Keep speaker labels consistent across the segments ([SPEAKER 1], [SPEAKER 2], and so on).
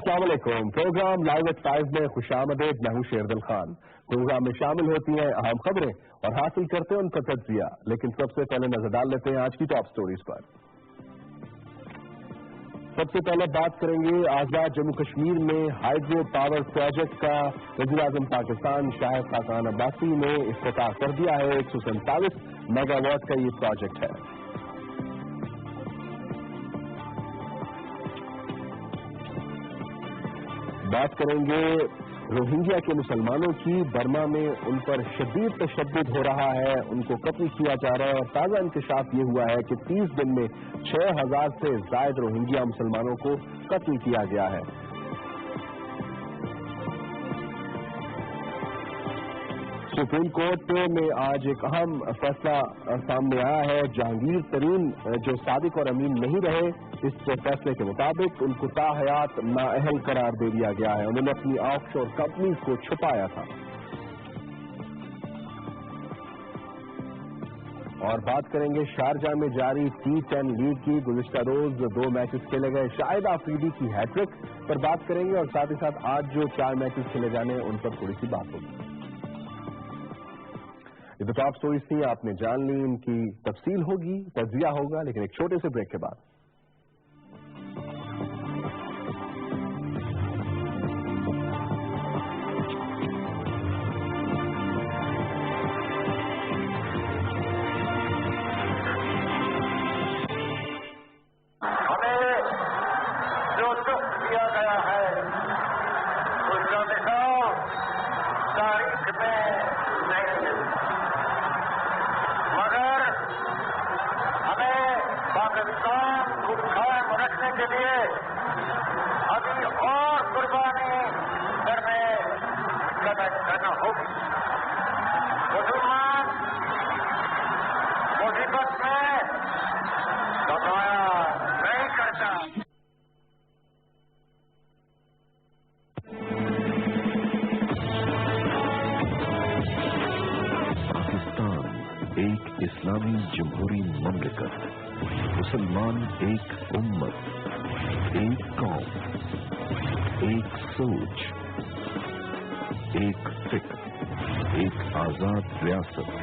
[SPEAKER 1] السلام علیکم. Programme live at 5 میں خوش آمدید. میں ہوں شیردل خان. پروگرام میں شامل ہوتی ہیں اہم خبریں اور حاصل کرتے ہیں ان کا تجزیہ. لیکن سب سے پہلے نظر ڈال لیتے ہیں آج کی ٹاپ سٹوریز پر. سب سے پہلے بات کریں گے آزاد جموں کشمیر میں ہائیڈرو پاور پروجیکٹ کا. وزیر اعظم پاکستان شاہد خاقان عباسی نے افتتاح کر دیا ہے. 147 میگا واٹ کا یہ پروجیکٹ ہے. بات کریں گے روہنگیا کے مسلمانوں کی. برما میں ان پر شدید تشدد ہو رہا ہے, ان کو قتل کیا جا رہا ہے اور تازہ انکشاف یہ ہوا ہے کہ 30 دن میں 6000 سے زائد روہنگیا مسلمانوں کو قتل کیا گیا ہے. سپریم کورٹ میں آج ایک اہم فیصلہ سامنے آیا ہے. جہانگیر ترین جو صادق اور امین نہیں رہے, اس فیصلے کے مطابق ان کو تاحیات نااہل قرار دے دیا گیا ہے. انہوں نے اپنی آف شور کمپنیز کو چھپایا تھا. اور بات کریں گے شارجہ میں جاری T10 لیگ کی. گزشتہ روز 2 میچز کھیلے گئے. شاہد آفریدی کی ہیٹرک پر بات کریں گے اور ساتھ ہی ساتھ آج جو 4 میچز کھیلے جانے ہیں ان پر تھوڑی سی بات ہوگی. یہ تو ٹاپ سٹوریز تھی, آپ نے جان لی. ان کی تفصیل ہوگی, تجزیہ ہوگا, لیکن ایک چھوٹے سے بریک کے بعد.
[SPEAKER 2] اسلامی جمہوری مملکت, مسلمان ایک امت, ایک قوم, ایک سوچ, ایک فکر, ایک آزاد ریاست.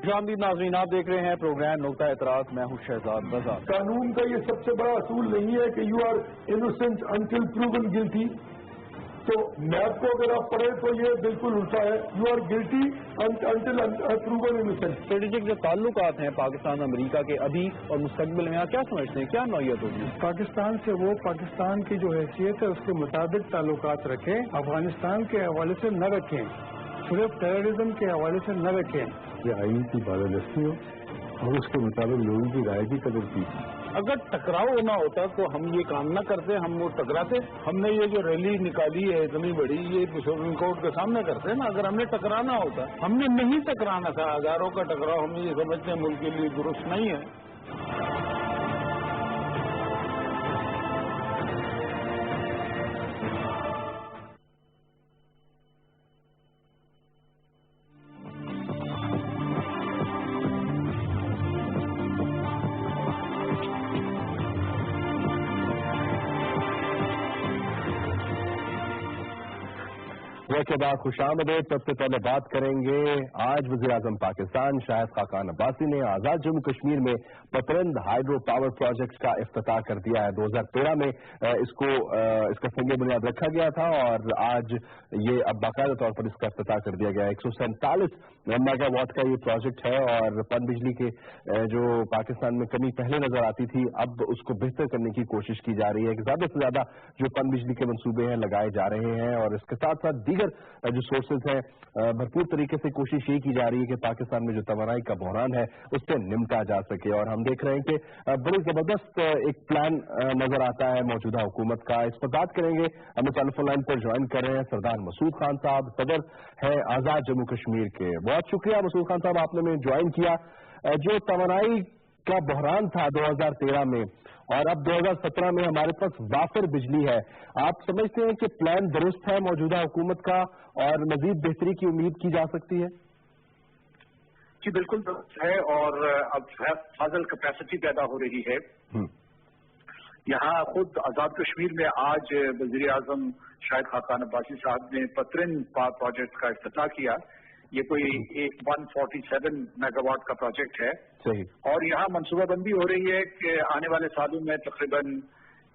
[SPEAKER 3] جامعی ناظرین, آپ دیکھ رہے ہیں پروگرام نقطہ اعتراض. میں ہوں شہزاد رضا.
[SPEAKER 4] قانون کا یہ سب سے بڑا اصول نہیں ہے کہ you are innocent until proven guilty. تو میپ کو اگر آپ پڑھیں تو یہ بالکل الٹا ہے. You are guilty until proven innocent.
[SPEAKER 3] Strategic جو تعلقات ہیں پاکستان امریکہ کے ابھی اور مستقبل میں, آپ کیا سمجھتے ہیں, کیا نوعیت ہوگی؟
[SPEAKER 4] پاکستان سے وہ پاکستان کی جو حیثیت ہے اس کے مطابق تعلقات رکھیں, افغانستان کے حوالے سے نہ رکھیں, صرف ٹیررزم کے حوالے سے نہ رکھیں.
[SPEAKER 5] یہ آئین کی بالادستی ہو اور اس کے مطابق لوگوں کی رائے کی قدر کی.
[SPEAKER 6] اگر ٹکراؤ ہونا ہوتا تو ہم یہ کام نہ کرتے, ہم وہ ٹکراتے. ہم نے یہ جو ریلی نکالی ہے اتنی بڑی, یہ سپریم کورٹ کے سامنے کرتے نا. اگر ہم نے ٹکرانا ہوتا, ہم نے نہیں ٹکرانا تھا. ہزاروں کا ٹکراؤ ہم یہ سمجھتے ہیں ملک کے لیے درست نہیں ہے.
[SPEAKER 1] کے بعد خوش آمدید. سب سے پہلے بات کریں گے آج وزیر اعظم پاکستان شاہد خاقان عباسی نے آزاد جموں کشمیر میں پترند ہائیڈرو پاور پروجیکٹ کا افتتاح کر دیا ہے. 2013 میں اس کا سنگ بنیاد رکھا گیا تھا اور آج یہ اب باقاعدہ طور پر اس کا افتتاح کر دیا گیا. 147 میگا واٹ کا یہ پروجیکٹ ہے اور پن بجلی کے جو پاکستان میں کمی پہلے نظر آتی تھی, اب اس کو بہتر کرنے کی کوشش کی جا رہی ہے کہ زیادہ سے زیادہ جو پن بجلی کے منصوبے ہیں لگائے جا رہے ہیں اور اس کے ساتھ ساتھ دیگر جو سورسز ہیں بھرپور طریقے سے کوشش یہ کی جا رہی ہے کہ پاکستان میں جو توانائی کا بحران ہے اس سے نمٹا جا سکے. اور ہم دیکھ رہے ہیں کہ بڑی زبردست ایک پلان نظر آتا ہے موجودہ حکومت کا. اس پر بات کریں گے. ہمیں ٹیلی فون لائن پر جوائن کر رہے ہیں سردار مسعود خان صاحب, صدر ہے آزاد جموں کشمیر کے. بہت شکریہ مسعود خان صاحب, آپ نے جوائن کیا. جو توانائی क्या बहरान था 2013 में, और अब 2017 में हमारे पास वाफिर बिजली है। आप समझते हैं कि प्लान दुरुस्त है मौजूदा हुकूमत का और मजीद बेहतरी की उम्मीद की जा सकती है?
[SPEAKER 7] जी बिल्कुल दुरुस्त है, और अब फाजल कैपेसिटी पैदा हो रही है। यहाँ खुद आज़ाद कश्मीर में आज वज़ीर आज़म शाहिद खाकान अब्बासी साहब ने पतरिन पावर प्रोजेक्ट का इफ्तिताह किया। ये कोई 147 मेगावाट का प्रोजेक्ट है।
[SPEAKER 1] सही।
[SPEAKER 7] और यहाँ मनसूबाबंदी हो रही है कि आने वाले सालों में तकरीबन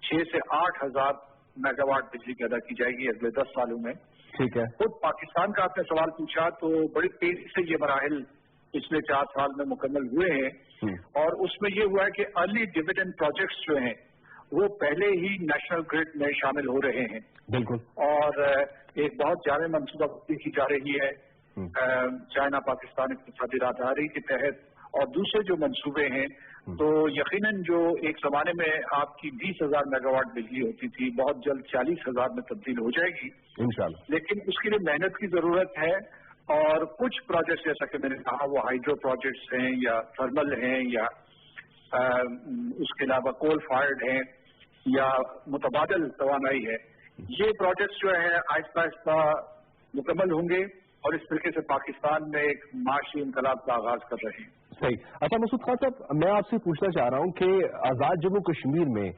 [SPEAKER 7] 6 से 8 हजार मेगावाट बिजली पैदा की जाएगी अगले 10 सालों में।
[SPEAKER 1] ठीक है।
[SPEAKER 7] खुद पाकिस्तान का आपने सवाल पूछा तो बड़ी तेजी से ये मराहिल पिछले 4 साल में मुकम्मल हुए हैं, और उसमें ये हुआ है कि अर्ली डिविडेंड प्रोजेक्ट्स जो हैं वो पहले ही नेशनल ग्रिड में शामिल हो रहे हैं।
[SPEAKER 1] बिल्कुल।
[SPEAKER 7] और एक बहुत जामे मनसूबाबंदी की जा रही है चाइना पाकिस्तान इक़्तिसादी राहदारी के तहत, और दूसरे जो मंसूबे हैं तो यकीनन जो एक जमाने में आपकी 20,000 मेगावाट बिजली होती थी बहुत जल्द 40,000 में तब्दील हो जाएगी इंशाल्लाह। लेकिन उसके लिए मेहनत की जरूरत है, और कुछ प्रोजेक्ट्स जैसा कि मैंने कहा वो हाइड्रो प्रोजेक्ट्स हैं या थर्मल हैं या उसके अलावा कोल फायर्ड हैं या मुतबादल तवानाई है। ये प्रोजेक्ट्स जो है आहिस्ता आहिस्ता मुकम्मल होंगे और इस तरीके से पाकिस्तान में एक माशी इनकलाब का आगाज कर रहे हैं।
[SPEAKER 1] सही। अच्छा मसूद खान साहब, मैं आपसे पूछना चाह रहा हूं कि आज़ाद जम्मू कश्मीर में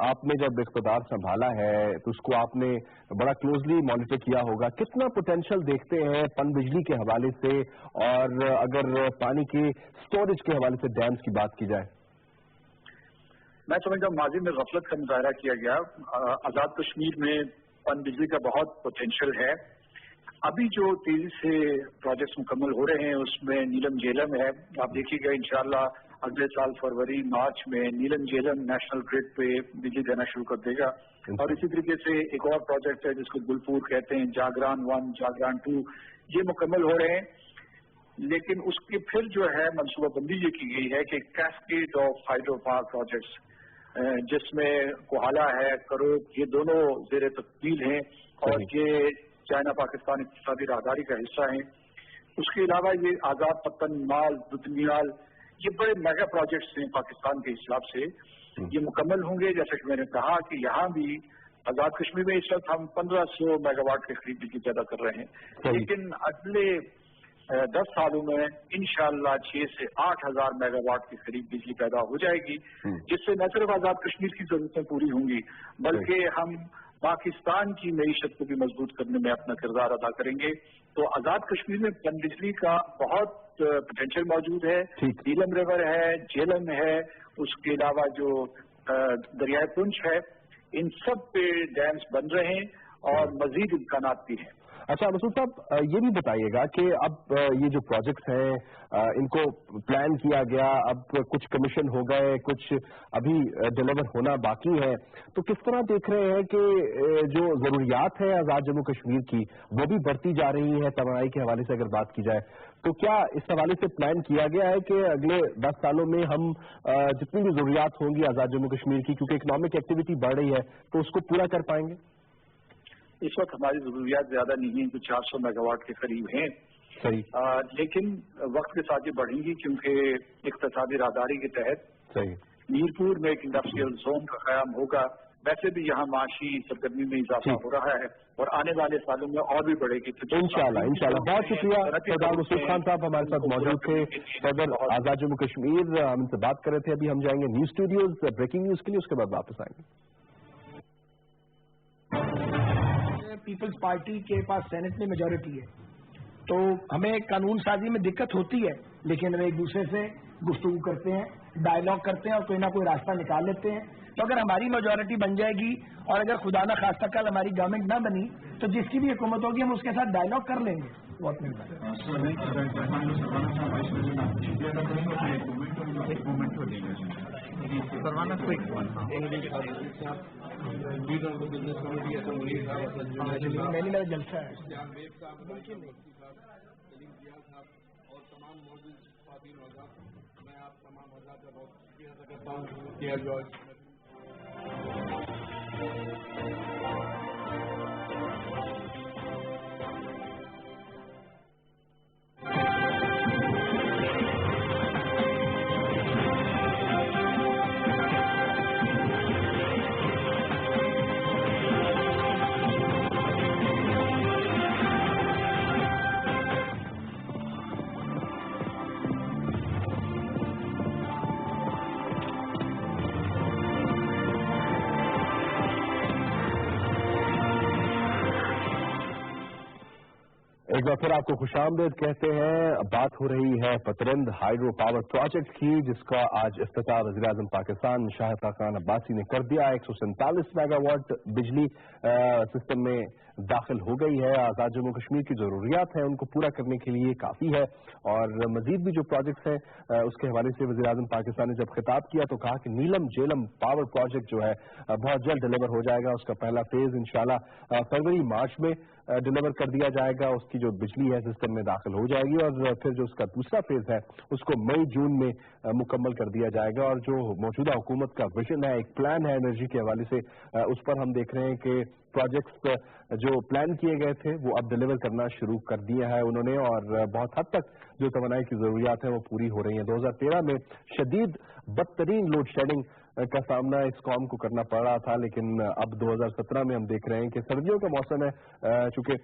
[SPEAKER 1] आपने जब इख्तिदार संभाला है तो उसको आपने बड़ा क्लोजली मॉनिटर किया होगा, कितना पोटेंशियल देखते हैं पन बिजली के हवाले से, और अगर पानी के स्टोरेज के हवाले से डैम्स की बात की जाए?
[SPEAKER 7] मैं समझता हूँ माजी में गफलत का मुजाहरा किया गया। आज़ाद कश्मीर में पन बिजली का बहुत पोटेंशियल है। अभी जो तेजी से प्रोजेक्ट्स मुकम्मल हो रहे हैं उसमें नीलम झेलम है। आप देखिएगा इंशाल्लाह अगले साल फरवरी मार्च में नीलम झेलम नेशनल ग्रिड पे बिजली देना शुरू कर देगा। और इसी तरीके से एक और प्रोजेक्ट है जिसको गुलपुर कहते हैं, जागरान 1 जागरान 2, ये मुकम्मल हो रहे हैं। लेकिन उसके फिर जो है मनसूबाबंदी ये की गई है कि cascade of hydro power projects जिसमें कोहाला है, करोक, ये दोनों जेर तकमील हैं और ये चाइना पाकिस्तान इक़्तिसादी राहदारी का हिस्सा है। उसके अलावा ये आज़ाद पत्तन माल, दुतनियाल, ये बड़े मेगा प्रोजेक्ट्स हैं पाकिस्तान के हिसाब से, ये मुकम्मल होंगे। जैसा कि मैंने कहा कि यहाँ भी आज़ाद कश्मीर में इस वक्त हम 1500 मेगावाट के करीब बिजली पैदा कर रहे हैं, लेकिन अगले 10 सालों में इंशाअल्लाह 6 से 8 हजार मेगावाट के करीब बिजली पैदा हो जाएगी, जिससे न सिर्फ आज़ाद कश्मीर की जरूरतें पूरी होंगी बल्कि हम पाकिस्तान की मईशत को भी मजबूत करने में अपना किरदार अदा करेंगे। तो आज़ाद कश्मीर में पन बिजली का बहुत पोटेंशियल मौजूद है। नीलम रिवर है, झेलम है, उसके अलावा जो दरियाए पुंछ है, इन सब पे डैम्स बन रहे हैं और मजीद इम्कानात भी हैं।
[SPEAKER 1] अच्छा मसूद साहब, ये भी बताइएगा कि अब ये जो प्रोजेक्ट्स हैं इनको प्लान किया गया, अब कुछ कमीशन हो गए, कुछ अभी डिलीवर होना बाकी है, तो किस तरह देख रहे हैं कि जो जरूरियात है आज़ाद जम्मू कश्मीर की वो भी बढ़ती जा रही है तवानाई के हवाले से अगर बात की जाए, तो क्या इस हवाले से प्लान किया गया है कि अगले 10 सालों में हम जितनी भी जरूरियात होंगी आज़ाद जम्मू कश्मीर की, क्योंकि इकोनॉमिक एक्टिविटी बढ़ रही है, तो उसको पूरा कर पाएंगे?
[SPEAKER 7] इस वक्त हमारी जरूरियात ज्यादा नहीं है, कुछ 400 मेगावाट के करीब हैं।
[SPEAKER 1] सही।
[SPEAKER 7] लेकिन वक्त के साथ ये बढ़ेंगी क्योंकि इक़्तिसादी राहदारी के तहत
[SPEAKER 1] सही
[SPEAKER 7] मीरपुर में एक इंडस्ट्रियल जोन का क़याम होगा। वैसे भी यहाँ माशी सरगर्मी में इजाफा हो रहा है और आने वाले सालों में और भी बढ़ेगी।
[SPEAKER 1] इंशाल्लाह इंशाल्लाह। बहुत शुक्रिया सरदार मसूद खान साहब हमारे साथ मौजूद थे, सदर आज़ाद जम्मू कश्मीर। हम इनसे बात कर रहे थे। अभी हम जाएंगे न्यूज स्टूडियोज ब्रेकिंग न्यूज के लिए, उसके बाद वापस आएंगे।
[SPEAKER 8] पीपल्स पार्टी के पास सेनेट में मेजॉरिटी है तो हमें कानून साजी में दिक्कत होती है, लेकिन हम एक दूसरे से गुफ्तगू करते हैं, डायलॉग करते हैं और कोई ना कोई रास्ता निकाल लेते हैं। तो अगर हमारी मेजॉरिटी बन जाएगी और अगर खुदा न खास्ता कल हमारी गवर्नमेंट ना बनी तो जिसकी भी हुकूमत होगी हम उसके साथ डायलॉग कर लेंगे। वो अपनी मेरा जलसा है
[SPEAKER 6] और तमाम मौजूद स्वाधीन होगा। मैं आप तमाम होगा का बहुत शुक्रिया अदा करता हूँ।
[SPEAKER 1] एक बार फिर आपको खुशामदीद कहते हैं। बात हो रही है पतरंद हाइड्रो पावर प्रोजेक्ट की, जिसका आज इफ्तिताह वज़ीर-ए-आज़म पाकिस्तान शाहिद खाकान अब्बासी ने कर दिया। 147 मेगावाट बिजली सिस्टम में दाखिल हो गई है। आज़ाद जम्मू कश्मीर की जरूरियात है उनको पूरा करने के लिए काफ़ी है। और मजीद भी जो प्रोजेक्ट्स हैं उसके हवाले से वज़ीर-ए-आज़म पाकिस्तान ने जब खिताब किया तो कहा कि नीलम झेलम पावर प्रोजेक्ट जो है बहुत जल्द डिलीवर हो जाएगा। उसका पहला फेज इंशाल्लाह फरवरी मार्च में डिलीवर कर दिया जाएगा। उसकी जो बिजली है सिस्टम में दाखिल हो जाएगी और फिर जो उसका दूसरा फेज है उसको मई जून में मुकम्मल कर दिया जाएगा। और जो मौजूदा हुकूमत का विजन है, एक प्लान है एनर्जी के हवाले से, उस पर हम देख रहे हैं कि प्रोजेक्ट्स जो प्लान किए गए थे वो अब डिलीवर करना शुरू कर दिया है उन्होंने। और बहुत हद तक जो तवानाई की जरूरियात है वो पूरी हो रही है। 2013 में शदीद बदतरीन लोड शेडिंग का सामना इस कौम को करना पड़ रहा था, लेकिन अब 2017 में हम देख रहे हैं कि सर्दियों का मौसम है, चूंकि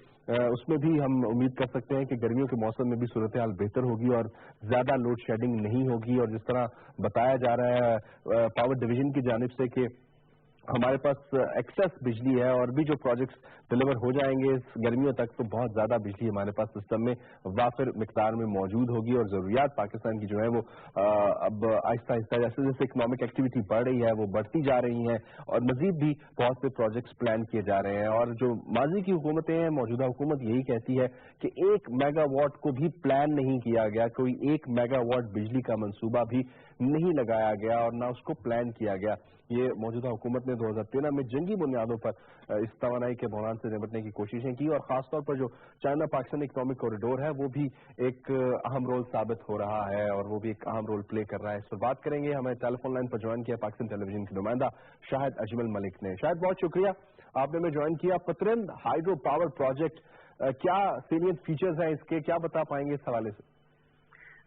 [SPEAKER 1] उसमें भी हम उम्मीद कर सकते हैं कि गर्मियों के मौसम में भी सूरत हाल बेहतर होगी और ज्यादा लोड शेडिंग नहीं होगी। और जिस तरह बताया जा रहा है पावर डिवीजन की जानिब से कि हमारे पास एक्सेस बिजली है और भी जो प्रोजेक्ट्स डिलीवर हो जाएंगे इस गर्मियों तक तो बहुत ज्यादा बिजली हमारे पास सिस्टम में वाफिर मिकदार में मौजूद होगी। और जरूरियात पाकिस्तान की जो है वो अब आहिस्ता आहिस्ता जैसे जैसे इकोनॉमिक एक्टिविटी बढ़ रही है वो बढ़ती जा रही है और मजीद भी बहुत से प्रोजेक्ट्स प्लान किए जा रहे हैं। और जो माजी की हुकूमतें हैं, मौजूदा हुकूमत यही कहती है कि 1 मेगावाट को भी प्लान नहीं किया गया, कोई 1 मेगावाट बिजली का मंसूबा भी नहीं लगाया गया और ना उसको प्लान किया गया। ये मौजूदा हुकूमत ने 2013 में जंगी बुनियादों पर इस तवानाई के बहरान से निपटने की कोशिशें की और खासतौर पर जो चाइना पाकिस्तान इकोनॉमिक कॉरिडोर है वो भी एक अहम रोल साबित हो रहा है और वो भी एक अहम रोल प्ले कर रहा है। इस पर बात करेंगे। हमें टेलीफोन लाइन पर ज्वाइन किया पाकिस्तान टेलीविजन के नुमाइंदा शाहिद अजमल मलिक ने। शाहिद, बहुत शुक्रिया, आपने हमें ज्वाइन किया। पतरंद हाइड्रो पावर प्रोजेक्ट, क्या सीनियर फीचर्स हैं इसके, क्या बता पाएंगे इस हवाले से?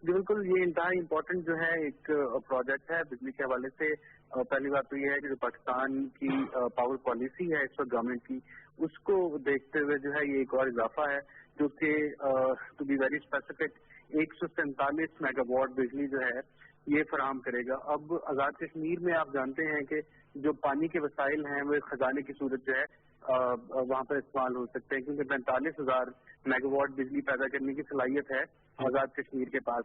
[SPEAKER 9] बिल्कुल, ये इंतहाई इम्पोर्टेंट जो है एक प्रोजेक्ट है बिजली के हवाले से। पहली बात तो ये है कि जो पाकिस्तान की पावर पॉलिसी है इस वक्त गवर्नमेंट की, उसको देखते हुए जो है ये एक और इजाफा है जो कि to be very specific 147 megawatt बिजली जो है ये फराहम करेगा। अब आज़ाद कश्मीर में आप जानते हैं कि जो पानी के वसाइल हैं वो खजाने की सूरत जो है वहाँ पर इस्तेमाल हो सकते हैं, क्योंकि 45,000 मेगावाट बिजली पैदा करने की सलाहियत है आज़ाद कश्मीर के पास।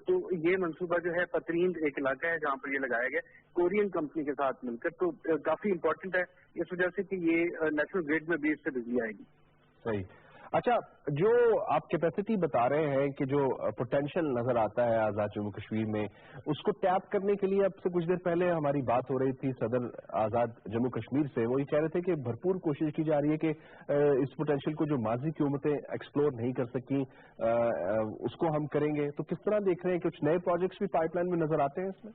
[SPEAKER 9] तो ये मंसूबा जो है पतरींद एक इलाका है जहाँ पर ये लगाया गया कोरियन कंपनी के साथ मिलकर, तो काफी इम्पोर्टेंट है इस वजह से कि ये नेशनल ग्रिड में भी इससे बिजली आएगी।
[SPEAKER 1] सही। अच्छा, जो आप कैपेसिटी बता रहे हैं कि जो पोटेंशियल नजर आता है आज़ाद जम्मू कश्मीर में, उसको टैप करने के लिए अब से कुछ देर पहले हमारी बात हो रही थी सदर आज़ाद जम्मू कश्मीर से, वो ये कह रहे थे कि भरपूर कोशिश की जा रही है कि इस पोटेंशियल को जो माजी की हुकूमतें एक्सप्लोर नहीं कर सकी उसको हम करेंगे। तो किस तरह देख रहे हैं, कुछ नए प्रोजेक्ट्स भी पाइपलाइन में नजर आते हैं इसमें?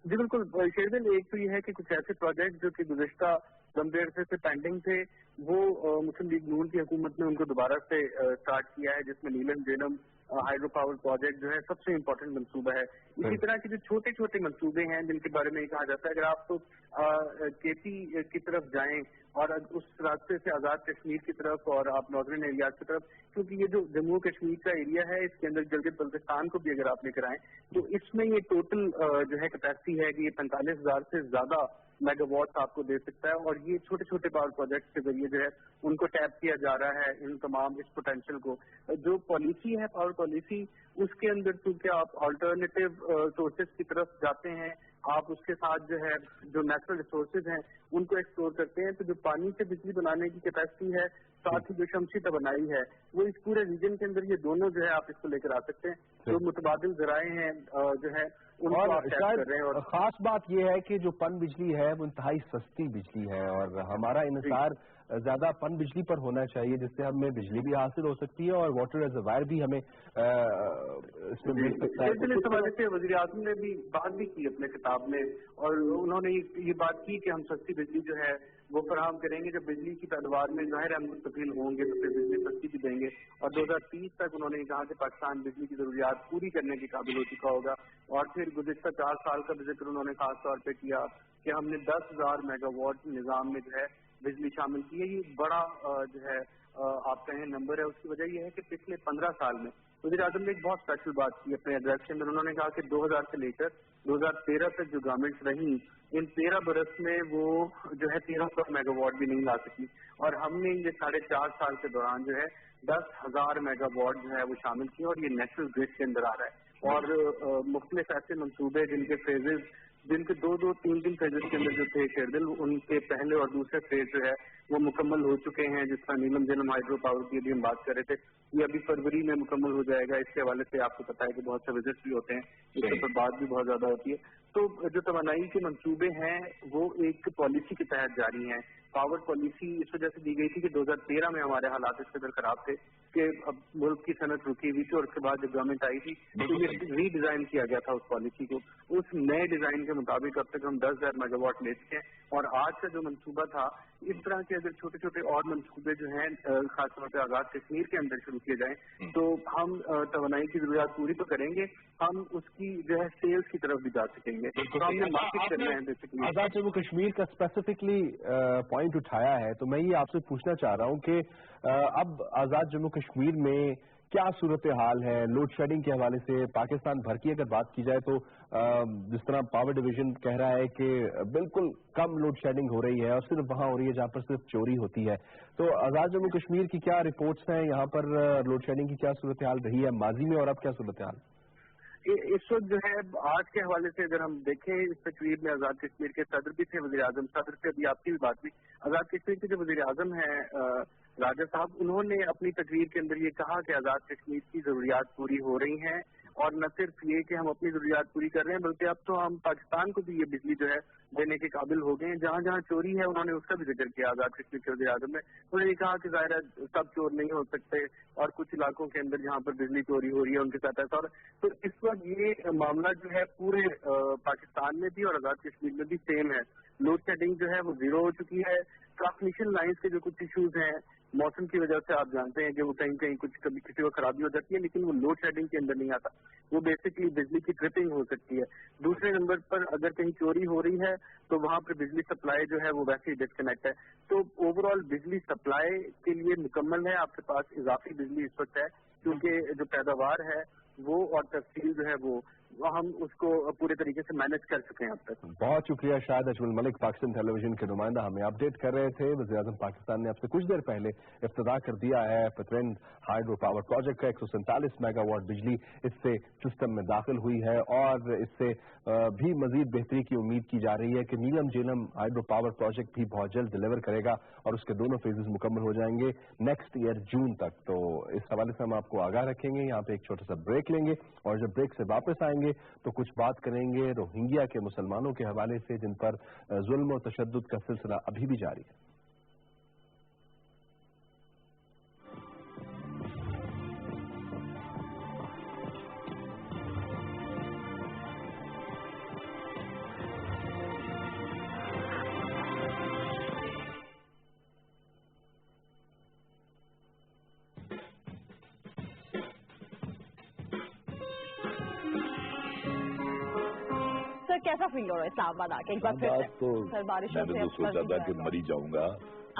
[SPEAKER 9] जी बिल्कुल शेरदिल, एक तो ये है कि कुछ ऐसे प्रोजेक्ट जो कि गुज़िश्ता लंबे अरसे से पेंडिंग थे वो मुस्लिम लीग नून की हुकूमत ने उनको दोबारा से स्टार्ट किया है, जिसमें नीलम झेलम हाइड्रो पावर प्रोजेक्ट जो है सबसे इम्पोर्टेंट मंसूबा है। इसी तरह के जो छोटे छोटे मंसूबे हैं जिनके बारे में कहा जाता है, अगर आप तो केपी की तरफ जाएं और उस रास्ते से आज़ाद कश्मीर की तरफ और आप नॉर्दर्न एरियाज की तरफ, क्योंकि ये जो जम्मू कश्मीर का एरिया है इसके अंदर गिलगित बल्तिस्तान को भी अगर आप लेकर आएं तो इसमें ये टोटल जो है कैपेसिटी है कि ये 45,000 से ज्यादा मेगावाट आपको दे सकता है। और ये छोटे छोटे पावर प्रोजेक्ट के जरिए जो है उनको टैप किया जा रहा है इन तमाम इस पोटेंशियल को। जो पॉलिसी है पावर पॉलिसी, उसके अंदर चूंकि आप ऑल्टरनेटिव सोर्सेज की तरफ जाते हैं, आप उसके साथ जो है जो नेचुरल रिसोर्सेज हैं उनको एक्सप्लोर करते हैं, तो जो पानी से बिजली बनाने की कैपेसिटी है साथ ही जो शमसी तवानाई है वो इस पूरे रीजन के अंदर ये दोनों जो है आप इसको लेकर आ सकते हैं। जो मुतबादिल जराए हैं जो है उनको आप टैप कर रहे हैं। और
[SPEAKER 1] खास बात यह है कि जो पन बिजली है वो इंतहाई सस्ती बिजली है और हमारा इन्हिसार ज्यादा पन बिजली पर होना चाहिए जिससे हमें बिजली भी हासिल हो सकती है और वाटर रिजर्वायर भी हमें इसमें मिल सकता है।
[SPEAKER 9] इस हवाले से वज़ीर आज़म ने भी बात भी की अपने किताब में और उन्होंने ये बात की कि हम सस्ती बिजली जो है वो फराहम करेंगे। जब बिजली की पैदावार में ज़ाहिर हम मुस्तफिल होंगे तो फिर बिजली सस्ती भी देंगे। और 2030 तक उन्होंने कहा कि पाकिस्तान बिजली की जरूरियात पूरी करने के काबिल हो चुका होगा। और फिर गुज़िश्ता 4 साल का भी जिक्र उन्होंने खास तौर पर किया कि हमने 10,000 मेगावाट निज़ाम में जो है बिजली शामिल की है। ये बड़ा जो है आप कहें नंबर है। उसकी वजह यह है कि पिछले 15 साल में वज़ीर आज़म ने एक बहुत स्पेशल बात की अपने एड्रेस के अंदर। उन्होंने कहा कि 2000 से लेकर 2013 तक जो गवर्नमेंट्स रही इन 13 बरस में वो जो है 1300 मेगावाट भी नहीं ला सकी और हमने ये 4.5 साल के दौरान जो है 10,000 मेगावाट जो है वो शामिल किए और ये नेशनल ग्रिड के अंदर आ रहा है। और मुख्तलिफ ऐसे मंसूबे जिनके फेजेज, जिनके 2-3 फेजेज के अंदर जो थे शेरदिल, उनके पहले और दूसरे फेज जो है वो मुकम्मल हो चुके हैं। जिस तरह नीलम झेलम हाइड्रो पावर की अभी हम बात कर रहे थे, ये अभी फरवरी में मुकम्मल हो जाएगा। इसके हवाले से आपको पता है कि बहुत से विजिट्स भी होते हैं, इसके ऊपर बात भी बहुत ज्यादा होती है। तो जो तवानाई के मंसूबे हैं वो एक पॉलिसी के तहत जारी हैं। पावर पॉलिसी इस वजह से दी गई थी कि 2013 में हमारे हालात इस कदर खराब थे कि अब मुल्क की सनत रुकी हुई थी, और उसके बाद जब गवर्नमेंट आई थी तो ये रीडिजाइन किया गया था उस पॉलिसी को। उस नए डिजाइन के मुताबिक अब तक हम 10,000 मेगावाट ले चुके हैं। और आज का जो मंसूबा था, इस तरह के अगर छोटे छोटे और मंसूबे जो हैं खासतौर पर आजाद कश्मीर के अंदर शुरू किए जाएं तो हम तवानाई की जरूरत पूरी तो करेंगे, हम उसकी जो है सेल्स की तरफ भी जा सकेंगे। तो हमने मार्केट करना है बेसिकली।
[SPEAKER 1] आजाद जम्मू कश्मीर का स्पेसिफिकली पॉइंट उठाया है, तो मैं ये आपसे पूछना चाह रहा हूँ कि अब आजाद जम्मू कश्मीर में क्या सूरत हाल है लोड शेडिंग के हवाले से? पाकिस्तान भर की अगर बात की जाए तो जिस तरह पावर डिवीजन कह रहा है कि बिल्कुल कम लोड शेडिंग हो रही है और सिर्फ वहां हो रही है जहां पर सिर्फ चोरी होती है। तो आजाद जम्मू कश्मीर की क्या रिपोर्ट्स हैं, यहाँ पर लोड शेडिंग की क्या सूरत हाल रही है माजी में और अब क्या सूरत हाल?
[SPEAKER 9] इस वक्त जो है आज के हवाले से अगर हम देखें, इस तकरीर में आजाद कश्मीर के सदर भी थे, वजीर आजम सदर से अभी आपकी भी बात हुई। आजाद कश्मीर के जो वजीर आजम है राजा साहब, उन्होंने अपनी तकरीर के अंदर ये कहा कि आजाद कश्मीर की जरूरियात पूरी हो रही हैं, और न सिर्फ ये कि हम अपनी जरूरियात पूरी कर रहे हैं बल्कि अब तो हम पाकिस्तान को भी ये बिजली जो है देने के काबिल हो गए हैं। जहाँ जहाँ चोरी है उन्होंने उसका भी जिक्र किया आजाद कश्मीर के वज़ीर आज़म ने। उन्होंने कहा कि ज़ाहिर है सब चोर नहीं हो सकते और कुछ इलाकों के अंदर जहाँ पर बिजली चोरी हो रही है उनके साथ ऐसा। तो इस वक्त ये मामला जो है पूरे पाकिस्तान में भी और आजाद कश्मीर में भी सेम है। लोड शेडिंग जो है वो जीरो हो चुकी है। ट्रांसमिशन लाइन्स के जो कुछ इश्यूज हैं मौसम की वजह से आप जानते हैं कि वो कहीं कहीं कुछ कभी किसी को खराबी हो जाती है, लेकिन वो लोड शेडिंग के अंदर नहीं आता। वो बेसिकली बिजली की ट्रिपिंग हो सकती है। दूसरे नंबर पर अगर कहीं चोरी हो रही है तो वहाँ पर बिजली सप्लाई जो है वो वैसे ही डिस्कनेक्ट है। तो ओवरऑल बिजली सप्लाई के लिए मुकम्मल है, आपके पास इजाफी बिजली इस वक्त है क्योंकि जो पैदावार है वो और तफसील जो है वो हम उसको पूरे तरीके से मैनेज कर चुके हैं अब तक।
[SPEAKER 1] बहुत शुक्रिया शाहिद अजमल मलिक, पाकिस्तान टेलीविजन के नुमाइंदा, हमें अपडेट कर रहे थे। वज़ीर-ए-आज़म पाकिस्तान ने आपसे कुछ देर पहले इफ्तिताह कर दिया है पतरंद हाइड्रो पावर प्रोजेक्ट का। 147 मेगावाट बिजली इससे सिस्टम में दाखिल हुई है और इससे भी मजीद बेहतरी की उम्मीद की जा रही है कि नीलम झेलम हाइड्रो पावर प्रोजेक्ट भी बहुत जल्द डिलीवर करेगा और उसके दोनों फेजेस मुकम्मल हो जाएंगे नेक्स्ट ईयर जून तक। तो इस हवाले से हम आपको आगाह रखेंगे। यहाँ पे एक छोटा सा ब्रेक लेंगे और जब ब्रेक से वापस आएंगे तो कुछ बात करेंगे रोहिंग्या के मुसलमानों के हवाले से जिन पर जुल्म और तशद्दुद का सिलसिला अभी भी जारी है।
[SPEAKER 10] कैसा फील हो रहा है इस्लामाबाद आके एक बार फिर
[SPEAKER 2] तो
[SPEAKER 10] सर बारिशों
[SPEAKER 2] मैंने
[SPEAKER 10] से
[SPEAKER 2] तो सोचा था कि मरी जाऊंगा,